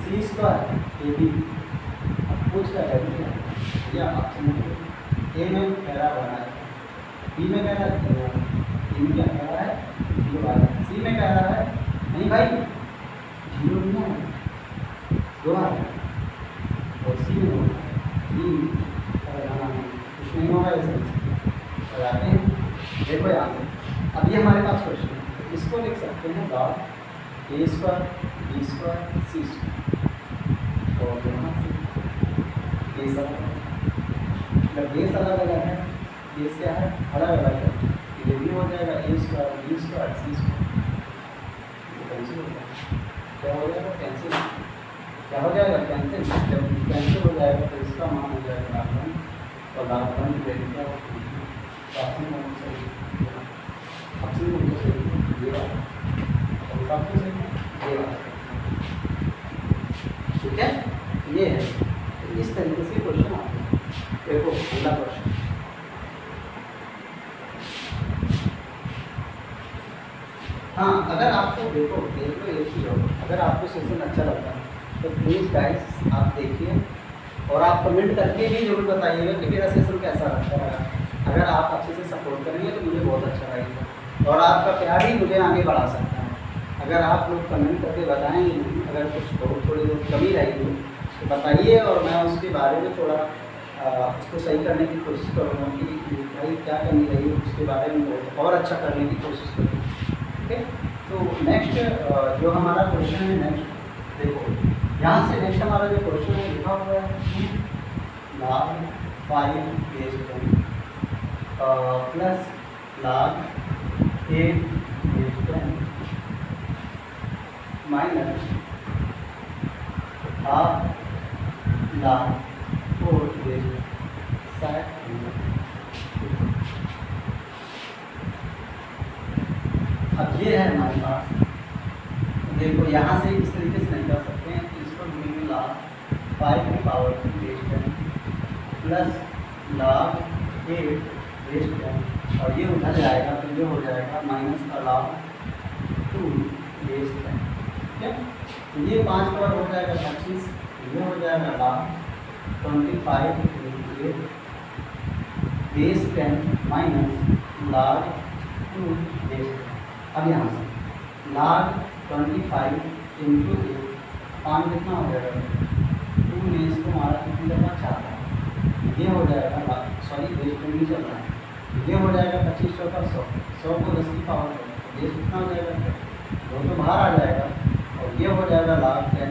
c स्क्वायर ab। अब पूछ रहा है या आप समझो, ए में कह रहा बनाया, बी में कह रहा है, डी में क्या कह रहा है 0 आ रहा है, सी में कह रहा है नहीं भाई 0 नहीं है 2 आ रहा है, और सी में होगा कुछ नहीं होगा, ऐसे लगाते हैं। देखो यहाँ पे अब ये हमारे पास क्वेश्चन है, तो इसको लिख सकते हैं log a square b square c square, और यहाँ से बेस अलग है, जब बेस अलग अलग है, बेस क्या है अलग अलग है, ये भी हो जाएगा a square b square c square, cancel हो जाएगा, क्या हो जाएगा कैंसिल, क्या हो जाएगा कैंसिल, जब कैंसिल हो जाएगा तो इसका मान हो जाएगा log 1 और log 1 की वैल्यू क्या होगी, ठीक है, ये है, तो इस तरीके से क्वेश्चन आते हैं। देखो अगला क्वेश्चन, हाँ अगर आपको देखो देख लो एक चीज़ हो, अगर आपको सेशन अच्छा लगता है तो प्लीज़ गाइस आप देखिए और आप कमेंट करके भी जरूर बताइएगा कि मेरा सेशन कैसा लगता है। अगर आप अच्छे से सपोर्ट करेंगे तो मुझे बहुत अच्छा लगेगा और आपका प्यार ही मुझे आगे बढ़ा सकता है। अगर आप लोग कमेंट करके बताएंगे, अगर कुछ बहुत थोड़ी बहुत कमी रहेगी तो बताइए और मैं उसके बारे में थोड़ा उसको सही करने की कोशिश करूँगा कि भाई क्या कमी रही उसके बारे में और अच्छा करने की कोशिश करूँगा। ठीक है। तो नेक्स्ट जो हमारा क्वेश्चन है, नेक्स्ट देखो यहाँ से नेक्स्ट हमारा जो क्वेश्चन है लिखा हुआ है log 5 base 10 plus log 8 base 10 minus half log 4 base 7। अब ये है हमारे पास, देखो यहाँ से इस तरीके से नहीं कर सकते हैं, तो इसको लिखेंगे log 5 की power 2 base 10 plus log 8 base 10 और ये उधर जाएगा तो ये हो जाएगा माइनस का log 2 base 10। ठीक है, तो ये 5 पर हो जाएगा 25, ये हो जाएगा log 25 base 10 minus log 2 base 10। अब यहाँ से log 25 इंटू 5 कितना हो जाएगा 2 ने इसको हमारा कितनी दफा 4 है, ये हो जाएगा सॉरी बेस 10 नहीं चल रहा है, ये हो जाएगा 25 चौका 100, 100 को 10 की पावर है, बेस कितना हो जाएगा 2 तो बाहर आ जाएगा और ये हो जाएगा log 10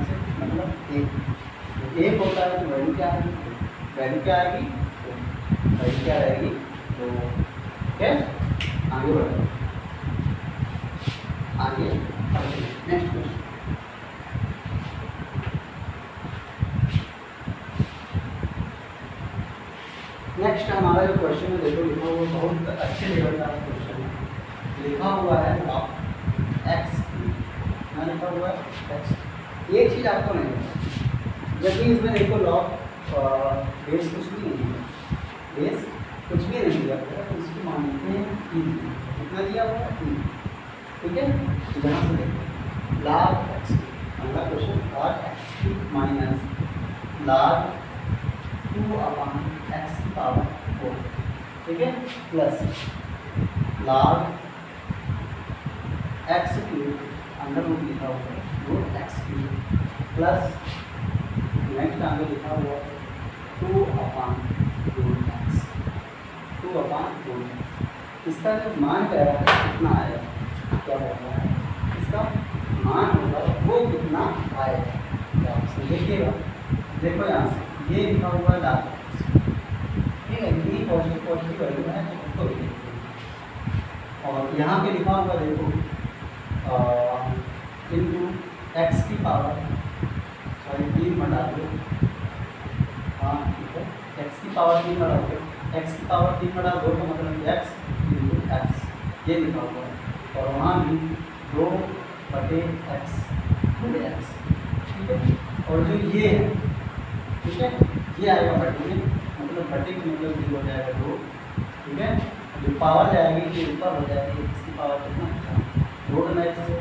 से मतलब 1 होता है तो वैल्यू क्या आएगी, वैल्यू क्या आएगी, वैल्यू क्या रहेगी तो ठीक है। आगे बढ़ो, आगे नेक्स्ट क्वेश्चन। नेक्स्ट हमारा जो क्वेश्चन है देखो लिखा हुआ बहुत अच्छे लेवल का क्वेश्चन है, लिखा हुआ है log x, यहाँ लिखा हुआ है x। एक चीज़ आपको नहीं है, जब भी इसमें देखो log बेस कुछ भी नहीं है, बेस कुछ भी नहीं दिया हुआ है तो इसको मानते हैं e, कितना दिया हुआ है e। ठीक है, यहाँ से देखो log x, अगला question log x minus log 2 upon x की पावर 4, ठीक है, प्लस log x क्यूब अंदर रूट लिखा हुआ है root x cube plus next आगे लिखा हुआ है 2 upon root x, 2 upon root x। इसका जो मान कह रहा है कितना आएगा, क्या होगा इसका मान होगा वो कितना आएगा, क्या देखिएगा, देखो यहाँ से ये लिखा हुआ है log x, ठीक है, ये पॉजिटिव वैल्यू है तो उसको भी देखते हैं। और यहाँ पे लिखा हुआ देखो इंटू एक्स की पावर सॉरी 3 बटा 2, हाँ ठीक है, एक्स की पावर 3 बटा 2, एक्स की पावर 3 बटा 2 का मतलब एक्स इंटू एक्स, ये लिखा हुआ है और वहाँ भी 2 बटे एक्स बटे एक्स, ठीक है। और जो ये है ठीक है, ये आएगा बटे में, मतलब बटे का मतलब ये हो जाएगा 2, ठीक है, जो पावर जाएगी ये ऊपर हो जाएगी, इसकी पावर कितना 2 में एक्स से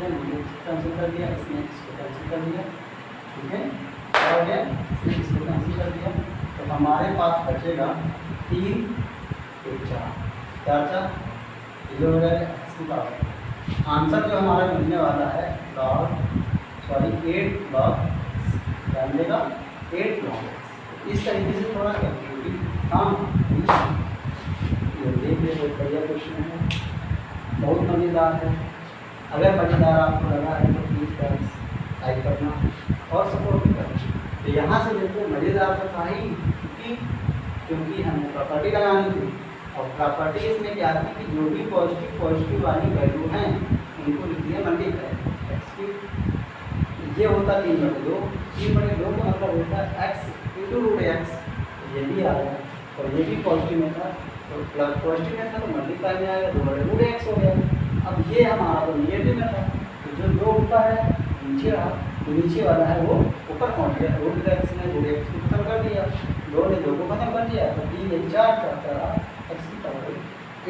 कैंसिल कर दिया, इसने इसको कैंसिल कर दिया, ठीक है, और गया इसने इसको कैंसिल कर दिया, तो हमारे पास बचेगा 3 1 4 4 4 ये हो जाएगा एक्स की पावर। आंसर जो हमारा मिलने वाला है लॉग 8 लॉग क्या मिलेगा 8 लॉग। इस तरीके से थोड़ा कैलकुलेटिव काम ये देख लीजिए, बढ़िया क्वेश्चन है, बहुत मज़ेदार है। अगर मज़ेदार आपको लगा है तो प्लीज़ गाइस लाइक करना और सपोर्ट भी करना। तो यहाँ से देखो मज़ेदार तो था ही क्योंकि हमें प्रॉपर्टी लगानी थी और प्रॉपर्टी इसमें क्या थी कि जो भी पॉजिटिव वाली वैल्यू हैं उनको लिख दिया मल्टीप्लाई एक्स की, ये होता 3 बटे 2, 3 बटे 2 का मतलब होता है एक्स इंटू रूट एक्स, ये भी आ गया और ये भी पॉजिटिव में था तो प्लस पॉजिटिव में था तो मल्टीप्लाई में आएगा 2 बटे रूट एक्स हो गया। अब ये हमारा तो निगेटिव में था तो जो 2 ऊपर है नीचे रहा, तो नीचे वाला है वो ऊपर पहुँच गया, रूट एक्स ने रूट एक्स को खत्म कर दिया, 2 ने 2 को खत्म कर दिया, तो 3 1 4 करता रहा एक्स की पावर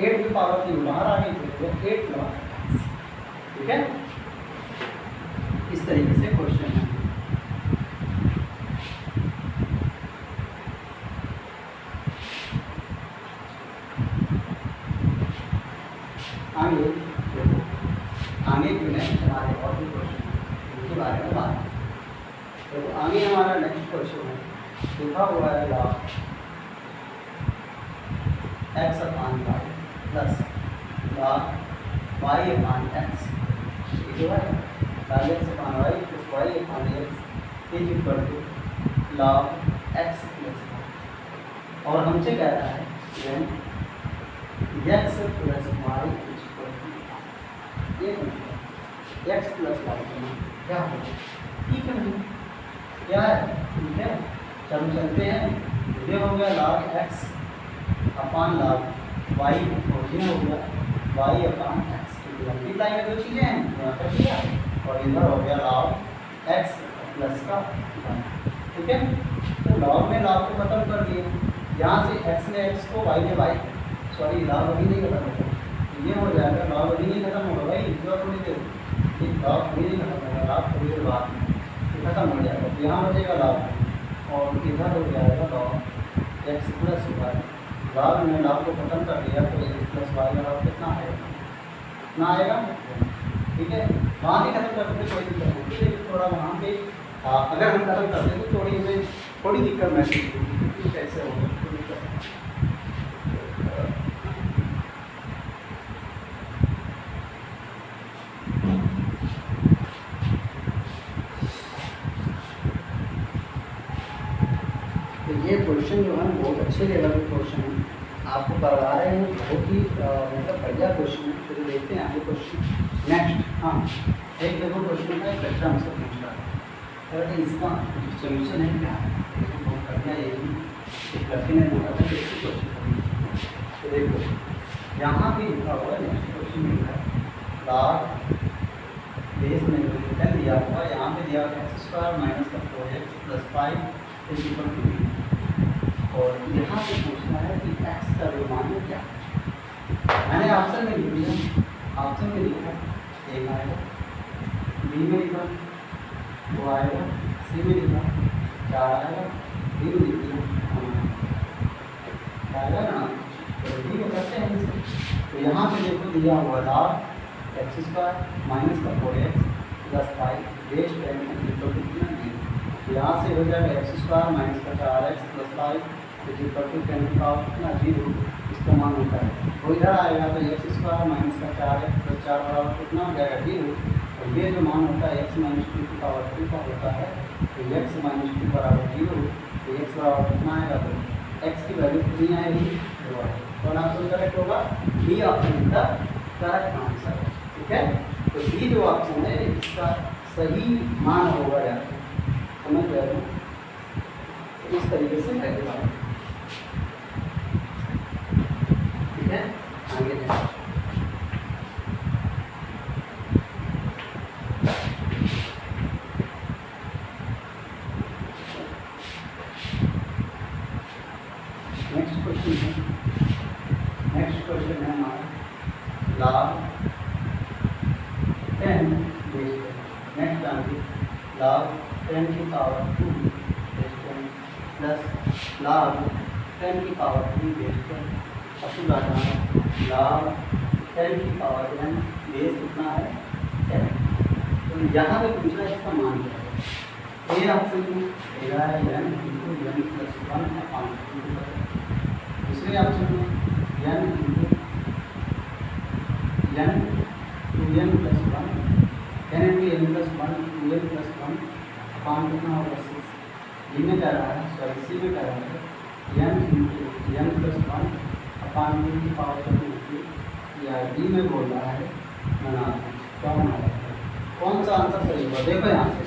8 की पावर 3 बाहर आ गई तो 8 लॉग, ठीक है। इस तरीके से क्वेश्चन है। आगे जो नेक्स्ट हमारे और भी क्वेश्चन उनके बारे में बात है। तो आगे हमारा नेक्स्ट क्वेश्चन है लिखा हुआ है log x upon y plus log y upon x, ये जो है log x upon y plus y upon x is equal to log x plus y. और हमसे कह रहा है x plus y equal to ये x प्लस वाई क्या होगा, ठीक है नहीं क्या है, ठीक है। चलो चलते हैं, ये हो गया log x अपान log y और ये हो गया y अपान x, मल्टीप्लाई में दो चीज़ें हैं यहाँ पर किया और इधर हो गया log x प्लस का y, ठीक है। तो log में log को खत्म कर दिए, यहाँ से x ने x को y ने y, सॉरी log अभी नहीं खत्म होगा, ये हो जाएगा log अभी नहीं खत्म होगा भाई, जो थोड़ी देर ये log अभी नहीं खत्म होगा, log थोड़ी देर बाद में खत्म हो जाएगा, तो यहाँ बचेगा log और इधर हो जाएगा log x plus y। log में log को खत्म कर दिया तो x प्लस y का log कितना आएगा, कितना आएगा, ठीक है। वहाँ भी खत्म कर देते कोई दिक्कत नहीं, लेकिन थोड़ा वहाँ पे अगर हम खत्म करते तो थोड़ी दिक्कत महसूस होगी, कैसे होगा थोड़ी दिक्कत। तो ये क्वेश्चन जो है बहुत अच्छे लेवल के क्वेश्चन है, आपको करवा रहे हैं, बहुत ही मतलब बढ़िया क्वेश्चन है। चलिए देखते हैं आगे क्वेश्चन नेक्स्ट। हाँ एक देखो क्वेश्चन का एक बच्चा हमसे पूछ रहा है, अगर इसका सोल्यूशन है क्या है, बहुत बढ़िया ये एक लड़के ने बोला था कि ऐसे क्वेश्चन करेंगे। तो देखो यहाँ भी लिखा हुआ है, नेक्स्ट क्वेश्चन में लिखा है log बेस में रिटर्न दिया हुआ, यहाँ पे दिया हुआ एक्स स्क्वायर माइनस का 4x plus 5 is equal to b, और यहाँ पे पूछना है कि x का जो मान है क्या। मैंने ऑप्शन में लिख दिया, ऑप्शन में लिखा एक आएगा, बी में लिखा 2 आएगा, सी में लिखा 4 आएगा, डी में लिख दिया आएगा ना, तो डी को करते हैं इसे। तो यहाँ पे देखो दिया हुआ log एक्स स्क्वायर माइनस का 4x plus 5 base 10 equal to कितना डी, यहाँ से हो जाएगा एक्स स्क्वायर माइनस का 4x प्लस 5 इक्वल टू 10 का कितना 0, इसका मान होता है। तो इधर आएगा तो एक्स स्क्वायर माइनस का 4x प्लस 4 बराबर कितना हो जाएगा 0, और ये जो मान होता है x माइनस 2 की पावर 2 का होता है, तो x माइनस 2 बराबर 0, तो x बराबर कितना आएगा, तो x की वैल्यू कितनी आएगी 2 आएगी। कौन ऑप्शन करेक्ट होगा, बी ऑप्शन का करेक्ट आंसर, ठीक है। तो बी जो ऑप्शन है इसका सही मान होगा यार, समझ रहे हो, इस तरीके से करेगा, ठीक है। आगे जाए नेक्स्ट क्वेश्चन है, नेक्स्ट क्वेश्चन है हमारा log 10 base 10, next answer log 10 की पावर 2 बेस 10 प्लस log 10 की पावर 3 बेस 10, अब तो log 10 की पावर 10 बेस कितना है 10। तो यहाँ पे पूछना है इसका मान क्या है, ए ऑप्शन में देगा है n इंटू n प्लस 1 अपान 2, दूसरे ऑप्शन में n into n 2n plus 1, n into n plus 1 2n plus 1 अपान कितना होगा 6, डी में कह रहा है, सॉरी सी में कह रहा है n इंटू n प्लस 1 अपान 2 की पावर 2, या डी में बोल रहा है ना, कौन है कौन सा आंसर सही होगा। देखो यहाँ से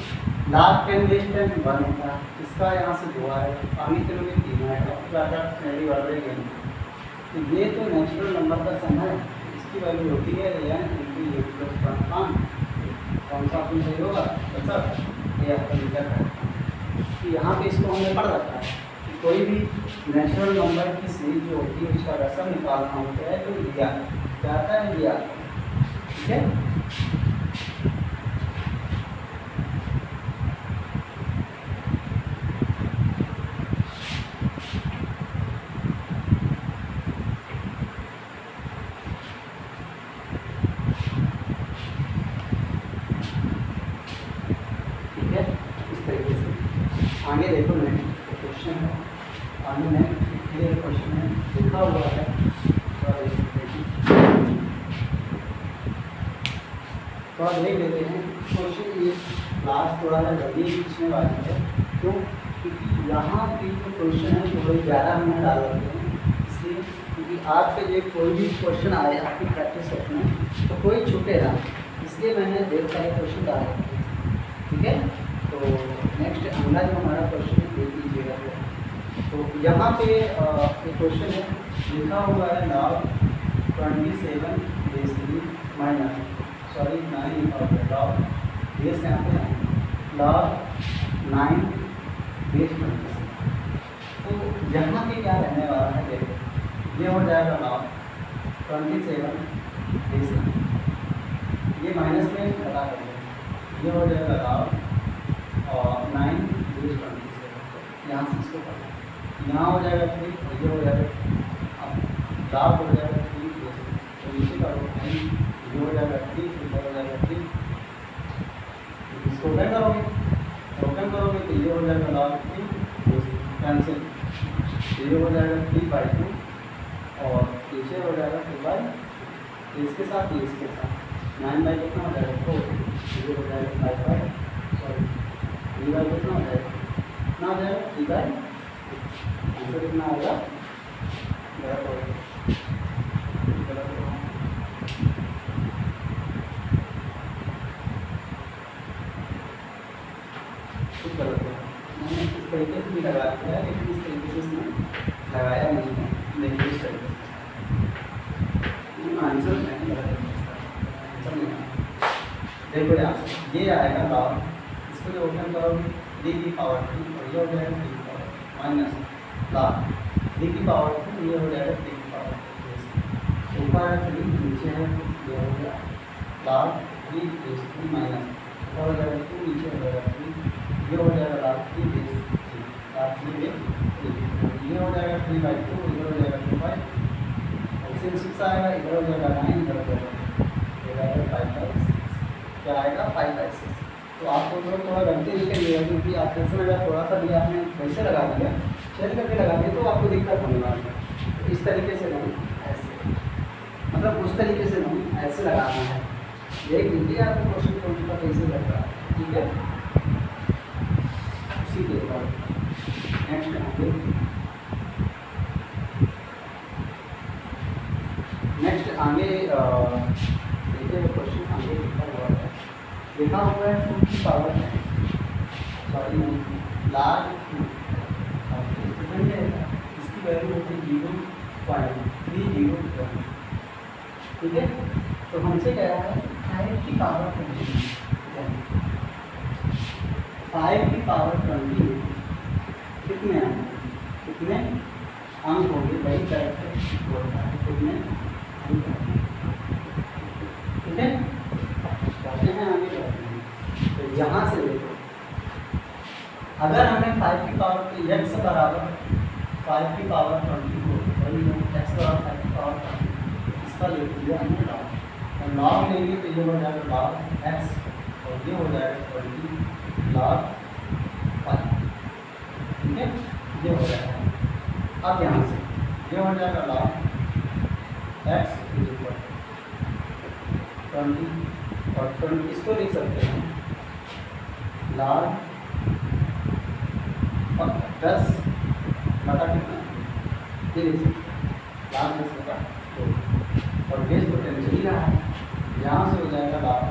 log 10 बेस 10 1 होता है, इसका यहाँ से 2 आएगा, आगे चलोगे 3 आएगा, ज़्यादा श्रेणी बढ़ रही है। तो ये तो नेचुरल नंबर का सम है, इसकी वैल्यू होती है n इंटू ए प्लस 1, कौन सा ऑप्शन सही होगा, सर ये आपका लीटर है। तो यहाँ पे इसको हमने पढ़ रखा है कि कोई भी नेचुरल नंबर की सीरीज जो होती है उसका रसम निकालना होता है, तो लिया क्या आता है, लिया, ठीक है। आगे देखो नेक्स्ट क्वेश्चन है, आगे नेक्स्ट ये क्वेश्चन है लिखा हुआ है, थोड़ा देख लेते हैं क्वेश्चन। ये क्लास थोड़ा सा जल्दी पूछने वाली है, क्यों? क्योंकि यहाँ की जो क्वेश्चन है वो 11 मिनट डाल रखे हैं, इसलिए क्योंकि आपके जो कोई भी क्वेश्चन आए आपकी प्रैक्टिस सेट में तो कोई छूटेगा, इसलिए मैंने ढेर सारे क्वेश्चन डाल रखे हैं। ठीक है, तो नेक्स्ट अगला जो हमारा क्वेश्चन है देख लीजिएगा। तो यहाँ पे एक क्वेश्चन है, लिखा हुआ है लॉग 27 माइनस सॉरी 9 और लॉग बेस यहाँ पे लॉग 9 बेस 27। तो यहाँ पे क्या रहने वाला है देखो, ये हो जाएगा लॉग 27 बेस 9, ये माइनस में लगा देंगे, ये हो जाएगा लॉग और 9 बेस 27। यहाँ से इसको पढ़ना, यहाँ हो जाएगा 3 और ये हो जाएगा, अब लॉग हो जाएगा 3 बेस, तो नीचे का ये हो जाएगा 3, इधर हो जाएगा 3, इसको ओपन करोगे तो ये हो जाएगा लॉग 3 कैंसिल, ये हो जाएगा 3/2 और पीछे हो जाएगा 2/, इसके साथ ये इसके साथ 9 कितना हो जाएगा 4, ये हो जाएगा 5/, सॉरी 3/, कितना हो जाएगा, कितना हो जाएगा 3/, आंसर कितना होगा, गलत हो गया, कुछ गलत है, मैंने इस तरीके से भी लगा दिया है, लेकिन इस तरीके से इसने लगाया नहीं है, नहीं इस तरीके से आंसर नहीं लगा, आंसर नहीं आया। देखो यहाँ ये आएगा लॉग, इसको जो ओपन करोगे d की पावर 2 और ये हो जाएगा d की पावर माइनस लॉग d की पावर 2, ये हो जाएगा d की पावर 2, ऊपर है 3 नीचे है, ये हो गया लॉग 3 माइनस ऊपर हो जाएगा 2 नीचे हो जाएगा 3, ये हो जाएगा लॉग 3 बेस 3, लॉग 3 बेस 3, ये हो जाएगा 3/2, इधर हो जाएगा 2/, LCM 6 आएगा, इधर हो जाएगा 9, इधर हो जाएगा 5/6, क्या आएगा 5/6। तो आपको थोड़ा गलती निकलिएगा, क्योंकि आप टेंशन अगर थोड़ा सा भी आपने वैसे लगा दिया, चेंज करके लगा दिया तो आपको दिक्कत होने वाली है। तो इस तरीके से नहीं, ऐसे मतलब उस तरीके से नहीं, ऐसे लगाना है। देख लीजिए आपको क्वेश्चन कौन सा कैसे लग रहा है, ठीक है। उसी के बाद नेक्स्ट आगे, देखिए क्वेश्चन आगे लिखा हुआ है 2 की पावर 10, सॉरी नहीं लार्ज 2, इसकी वैल्यू होती है 0.301, ठीक है। तो हमसे कह रहा है 5 की पावर 20, 5 की पावर 20 कितने अंक होंगे, वही कैरेक्टर बोलता है कितने अंक होंगे, ठीक है। कहते हैं आगे बढ़ते हैं, तो यहाँ से देखो अगर हमें 5 की पावर x बराबर 5 की पावर 20 को वही x बराबर 5 की पावर 20 इसका ले लिया हमने लॉग, तो लॉग लेंगे तो ये हो जाएगा लॉग x और ये हो जाएगा 20 लॉग 5, ठीक है, ये हो जाएगा। अब यहाँ से ये हो जाएगा लॉग x 20 और 20 इसको लिख सकते हैं लॉग 10 बटा कितना, ये लिख सकते हैं लॉग 10 बटा 2 और बेस पोटेंशियल ही रहा है, यहाँ से हो जाएगा लॉग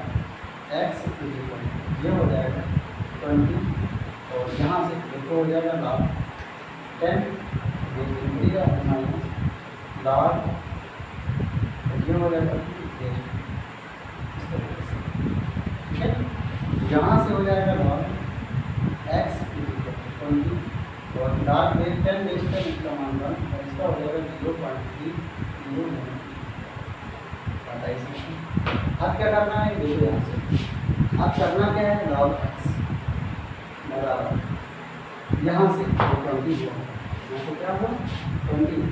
x ये हो जाएगा 20 और यहाँ से देखो हो जाएगा लॉग 10 माइनस लॉग ये हो जाएगा इस तरीके से, ठीक है। यहाँ से हो जाएगा लॉग x 20 और लॉग बेस 10 बेस 10 इसका मान 1 और इसका हो जाएगा 0.3 अब क्या करना है, देखो यहाँ से अब करना क्या है, लॉग x बराबर यहाँ से 20 हुआ, यहाँ से क्या हुआ 20,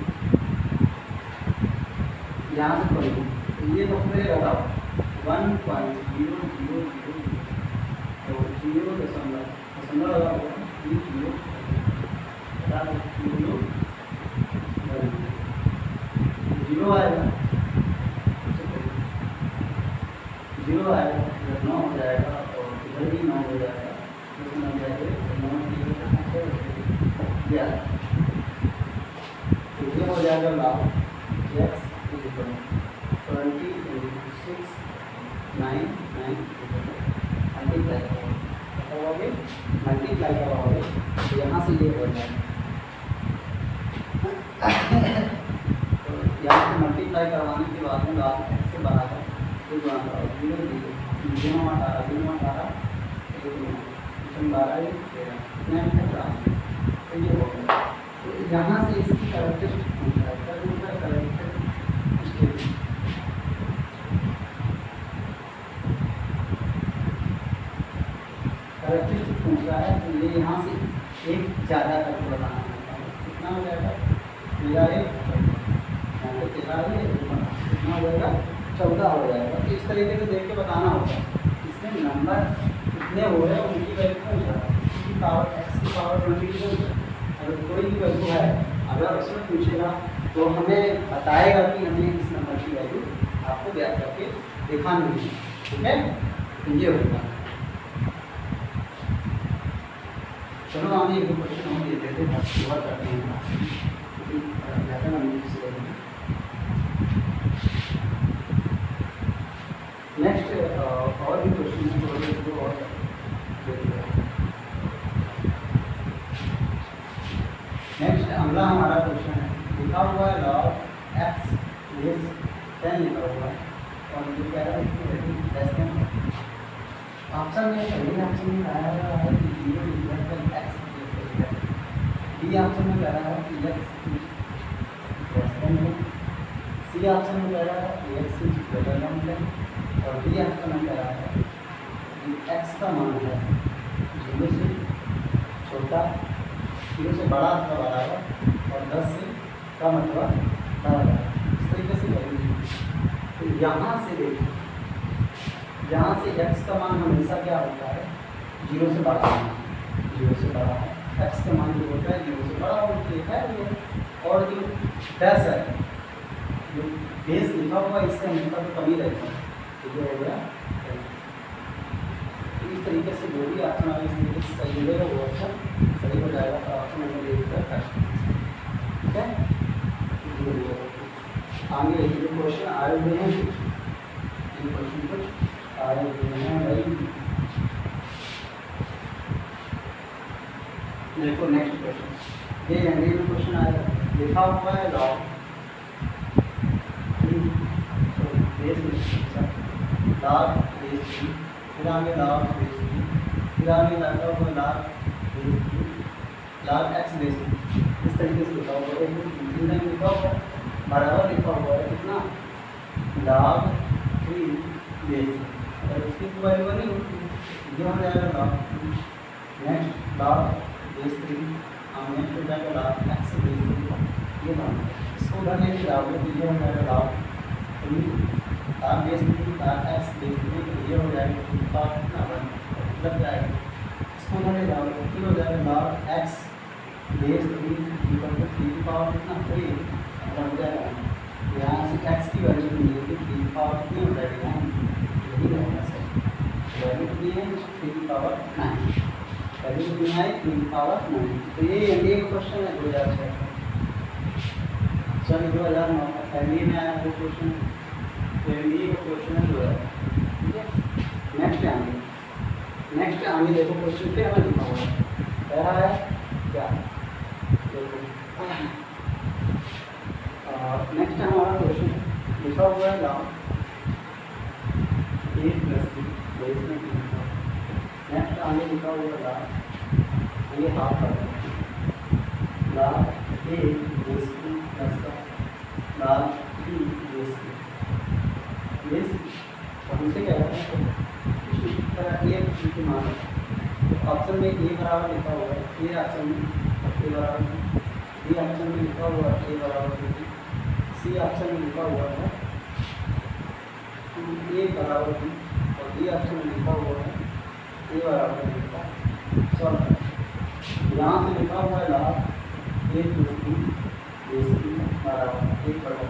यहाँ से 20, ये तो पूरे लगाओ 1.000, तो 0.0 लगा हुआ 0 आएगा, 0 आएगा है, तो ये हो जाएगा लॉग x इक्वल 20 × 6 9 मल्टीप्लाई करोगे, मल्टीप्लाई करोगे तो यहाँ से ये हो जाएगा, तो यहाँ से मल्टीप्लाई करवाने के बाद में लॉग x से बराबर तो गुणा करो 0 0 0 18 0 18 12 तो ये हो गया। तो यहाँ से इसकी कैरेक्टरिस्टिक पूछ रहा है, क्या पूछ रहा है? कैरेक्टरिस्टिक पूछ रहा है, तो ये यहाँ से एक ज़्यादा करके बताना है, कितना हो जाएगा? मेरा एक यहाँ पे 13 है, कितना हो जाएगा? 14 हो जाएगा। तो इस तरीके से देख के बताना होगा, इसमें नंबर कितने हो रहे हैं उनकी वैल्यू पूछ रहा है, इसकी पावर x की पावर 20 अगर कोई भी वैल्यू है, अगर उसमें पूछेगा तो हमें बताएगा कि हमें इस नंबर की वैल्यू आपको ज्ञात करके दिखानी है, ठीक है? तो ये होगा। चलो हम एक क्वेश्चन हम देते थे, शुरुआत करते हैं नेक्स्ट और भी क्वेश्चन है और नेक्स्ट अगला हमारा क्वेश्चन है, लिखा हुआ है लॉग x इज 10 लिखा हुआ है और जो कह रहा है इसकी वैल्यू लेस देन ऑप्शन में पहले ऑप्शन में आया हुआ है कि 0 इक्वल x, बी ऑप्शन में कह रहा है कि x लेस देन है, सी ऑप्शन में कह रहा है कि x इज ग्रेटर देन है और डी ऑप्शन में कह रहा है कि x का मान है 0 से छोटा, 0 से बड़ा अथवा बराबर और 10 से कम अथवा बराबर, इस तरीके से करेंगे। तो यहाँ से देखिए, यहाँ से x का मान हमेशा क्या होता है? 0 से बड़ा है, 0 से बड़ा है, x का मान जो होता है 0 से बड़ा और लिखा है ये, और जो 10 है जो बेस लिखा हुआ इससे हमेशा तो कम ही रहता है, तो ये हो गया। तो इस तरीके से जो भी ऑप्शन आगे इस तरीके से सही मिलेगा वो ऑप्शन सही हो जाएगा, तो ऑप्शन नंबर एक का ठीक है। आगे जो क्वेश्चन आए हुए हैं, ये क्वेश्चन कुछ आए हुए हैं भाई, देखो नेक्स्ट क्वेश्चन ये अंग्रेजी में क्वेश्चन आएगा, लिखा हुआ है लॉग लॉग बेस, फिर आगे लॉग बेस, फिर आगे लगा हुआ log base, log x base, इस तरीके से लिखा हुआ है, लिखा हुआ है बराबर लिखा हुआ है कितना? लॉग 3 बेस, अगर उसकी वैल्यू नहीं होती ये हो जाएगा log 3, next log base 3, next हो जाएगा लॉग एक्स बेस 3, ये मान इसको उधर लेके जाओगे तो ये हो जाएगा log 3 log base 3 log x base 3, ये हो जाएगा कितना लग जाएगा, इसको उधर ले जाओगे फिर हो जाएगा log x base 3 equal to 3 की पावर कितना 3 हो जाएगा, यहाँ से x की वैल्यू मिलेगी 3 की पावर कितनी हो जाएगी, यहाँ यही रहेगा सर, वैल्यू कितनी है 3 की पावर 9, वैल्यू कितनी है 3 की पावर 9। तो ये एक क्वेश्चन है 2006 का, चल 2009 का एनडीए में आया वो क्वेश्चन, तो एनडीए का क्वेश्चन है 2000, ठीक है। नेक्स्ट आगे देखो क्वेश्चन पे हमें लिखा हुआ है, कह रहा है क्या, देखो नेक्स्ट हमारा क्वेश्चन लिखा हुआ है log a plus b base में 3, नेक्स्ट आगे लिखा हुआ है लॉग ये हाफ कर log a base b plus का log b base b base, और हमसे क्या है इस तरह a की मान, तो ऑप्शन में a बराबर लिखा हुआ है, ये ऑप्शन में a बराबर, बी ऑप्शन में लिखा हुआ है a बराबर, सी ऑप्शन में लिखा हुआ है ए बराबर बी, और डी ऑप्शन में लिखा हुआ है ए बराबर बी का सॉल्व। यहाँ से लिखा हुआ है लॉग ए प्लस बी बेस बी बराबर 1 बराबर,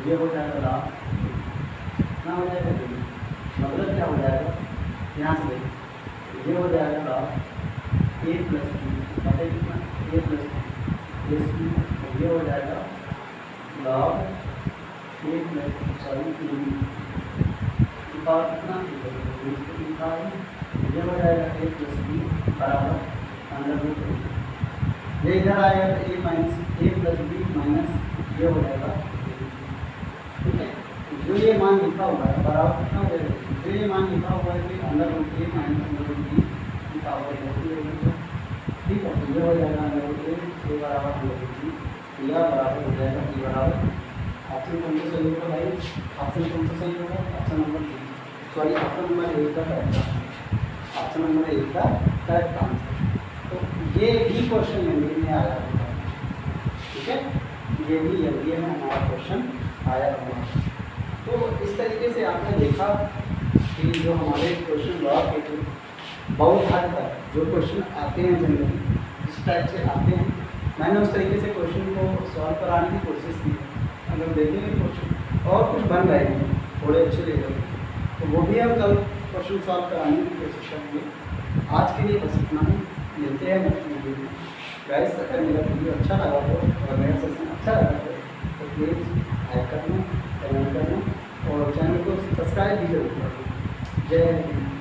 ये हो जाएगा लॉग कितना हो जाएगा बी, मतलब क्या हो जाएगा, यहाँ से देखिए ये हो जाएगा लॉग ए प्लस बी, मतलब कितना ए प्लस बी ये हो जाएगा log ए प्लस सॉरी पावर कितना लिखा है, ये हो जाएगा ए प्लस बी बराबर अंडर रूट ए। ये इधर आएगा तो ए माइनस ए प्लस बी माइनस ये हो जाएगा, ठीक है। जो ये मान लिखा हुआ है बराबर कितना हो जाएगा, जो ये मान लिखा हुआ है कि अंडर रूट ए माइनस अंडर रूट बी की पावर होती है, ठीक है। तो ये हो जाएगा अंडर रूट ए बराबर अंडर रूट बी, या बराबर हो जाएगा ए बराबर ऑप्शन कौन सा सही होगा भाई, ऑप्शन कौन सा सही होगा, option number B, sorry option number A का करेक्ट, ऑप्शन नंबर ए का करेक्ट आंसर। तो ये भी क्वेश्चन एमबीए में आया होगा, ठीक है, ये भी एमबीए में हमारा क्वेश्चन आया होगा। तो इस तरीके से आपने देखा कि जो हमारे क्वेश्चन लॉ के थे बहुत हद तक जो क्वेश्चन आते हैं जनरली इस टाइप से आते हैं, मैंने उस तरीके से क्वेश्चन को सॉल्व कराने की कोशिश की। अगर देखेंगे क्वेश्चन और कुछ बन रहे हैं थोड़े अच्छे लेवल, तो वो भी हम कल क्वेश्चन सॉल्व कराने की कोशिश करेंगे। आज के लिए बस इतना ही, मिलते हैं नेक्स्ट वीडियो में। गाइस अगर मेरा वीडियो अच्छा लगा हो और मेरा सेशन अच्छा लगा हो तो प्लीज़ लाइक करना, कमेंट करना और चैनल को सब्सक्राइब भी जरूर करना। जय हिंद।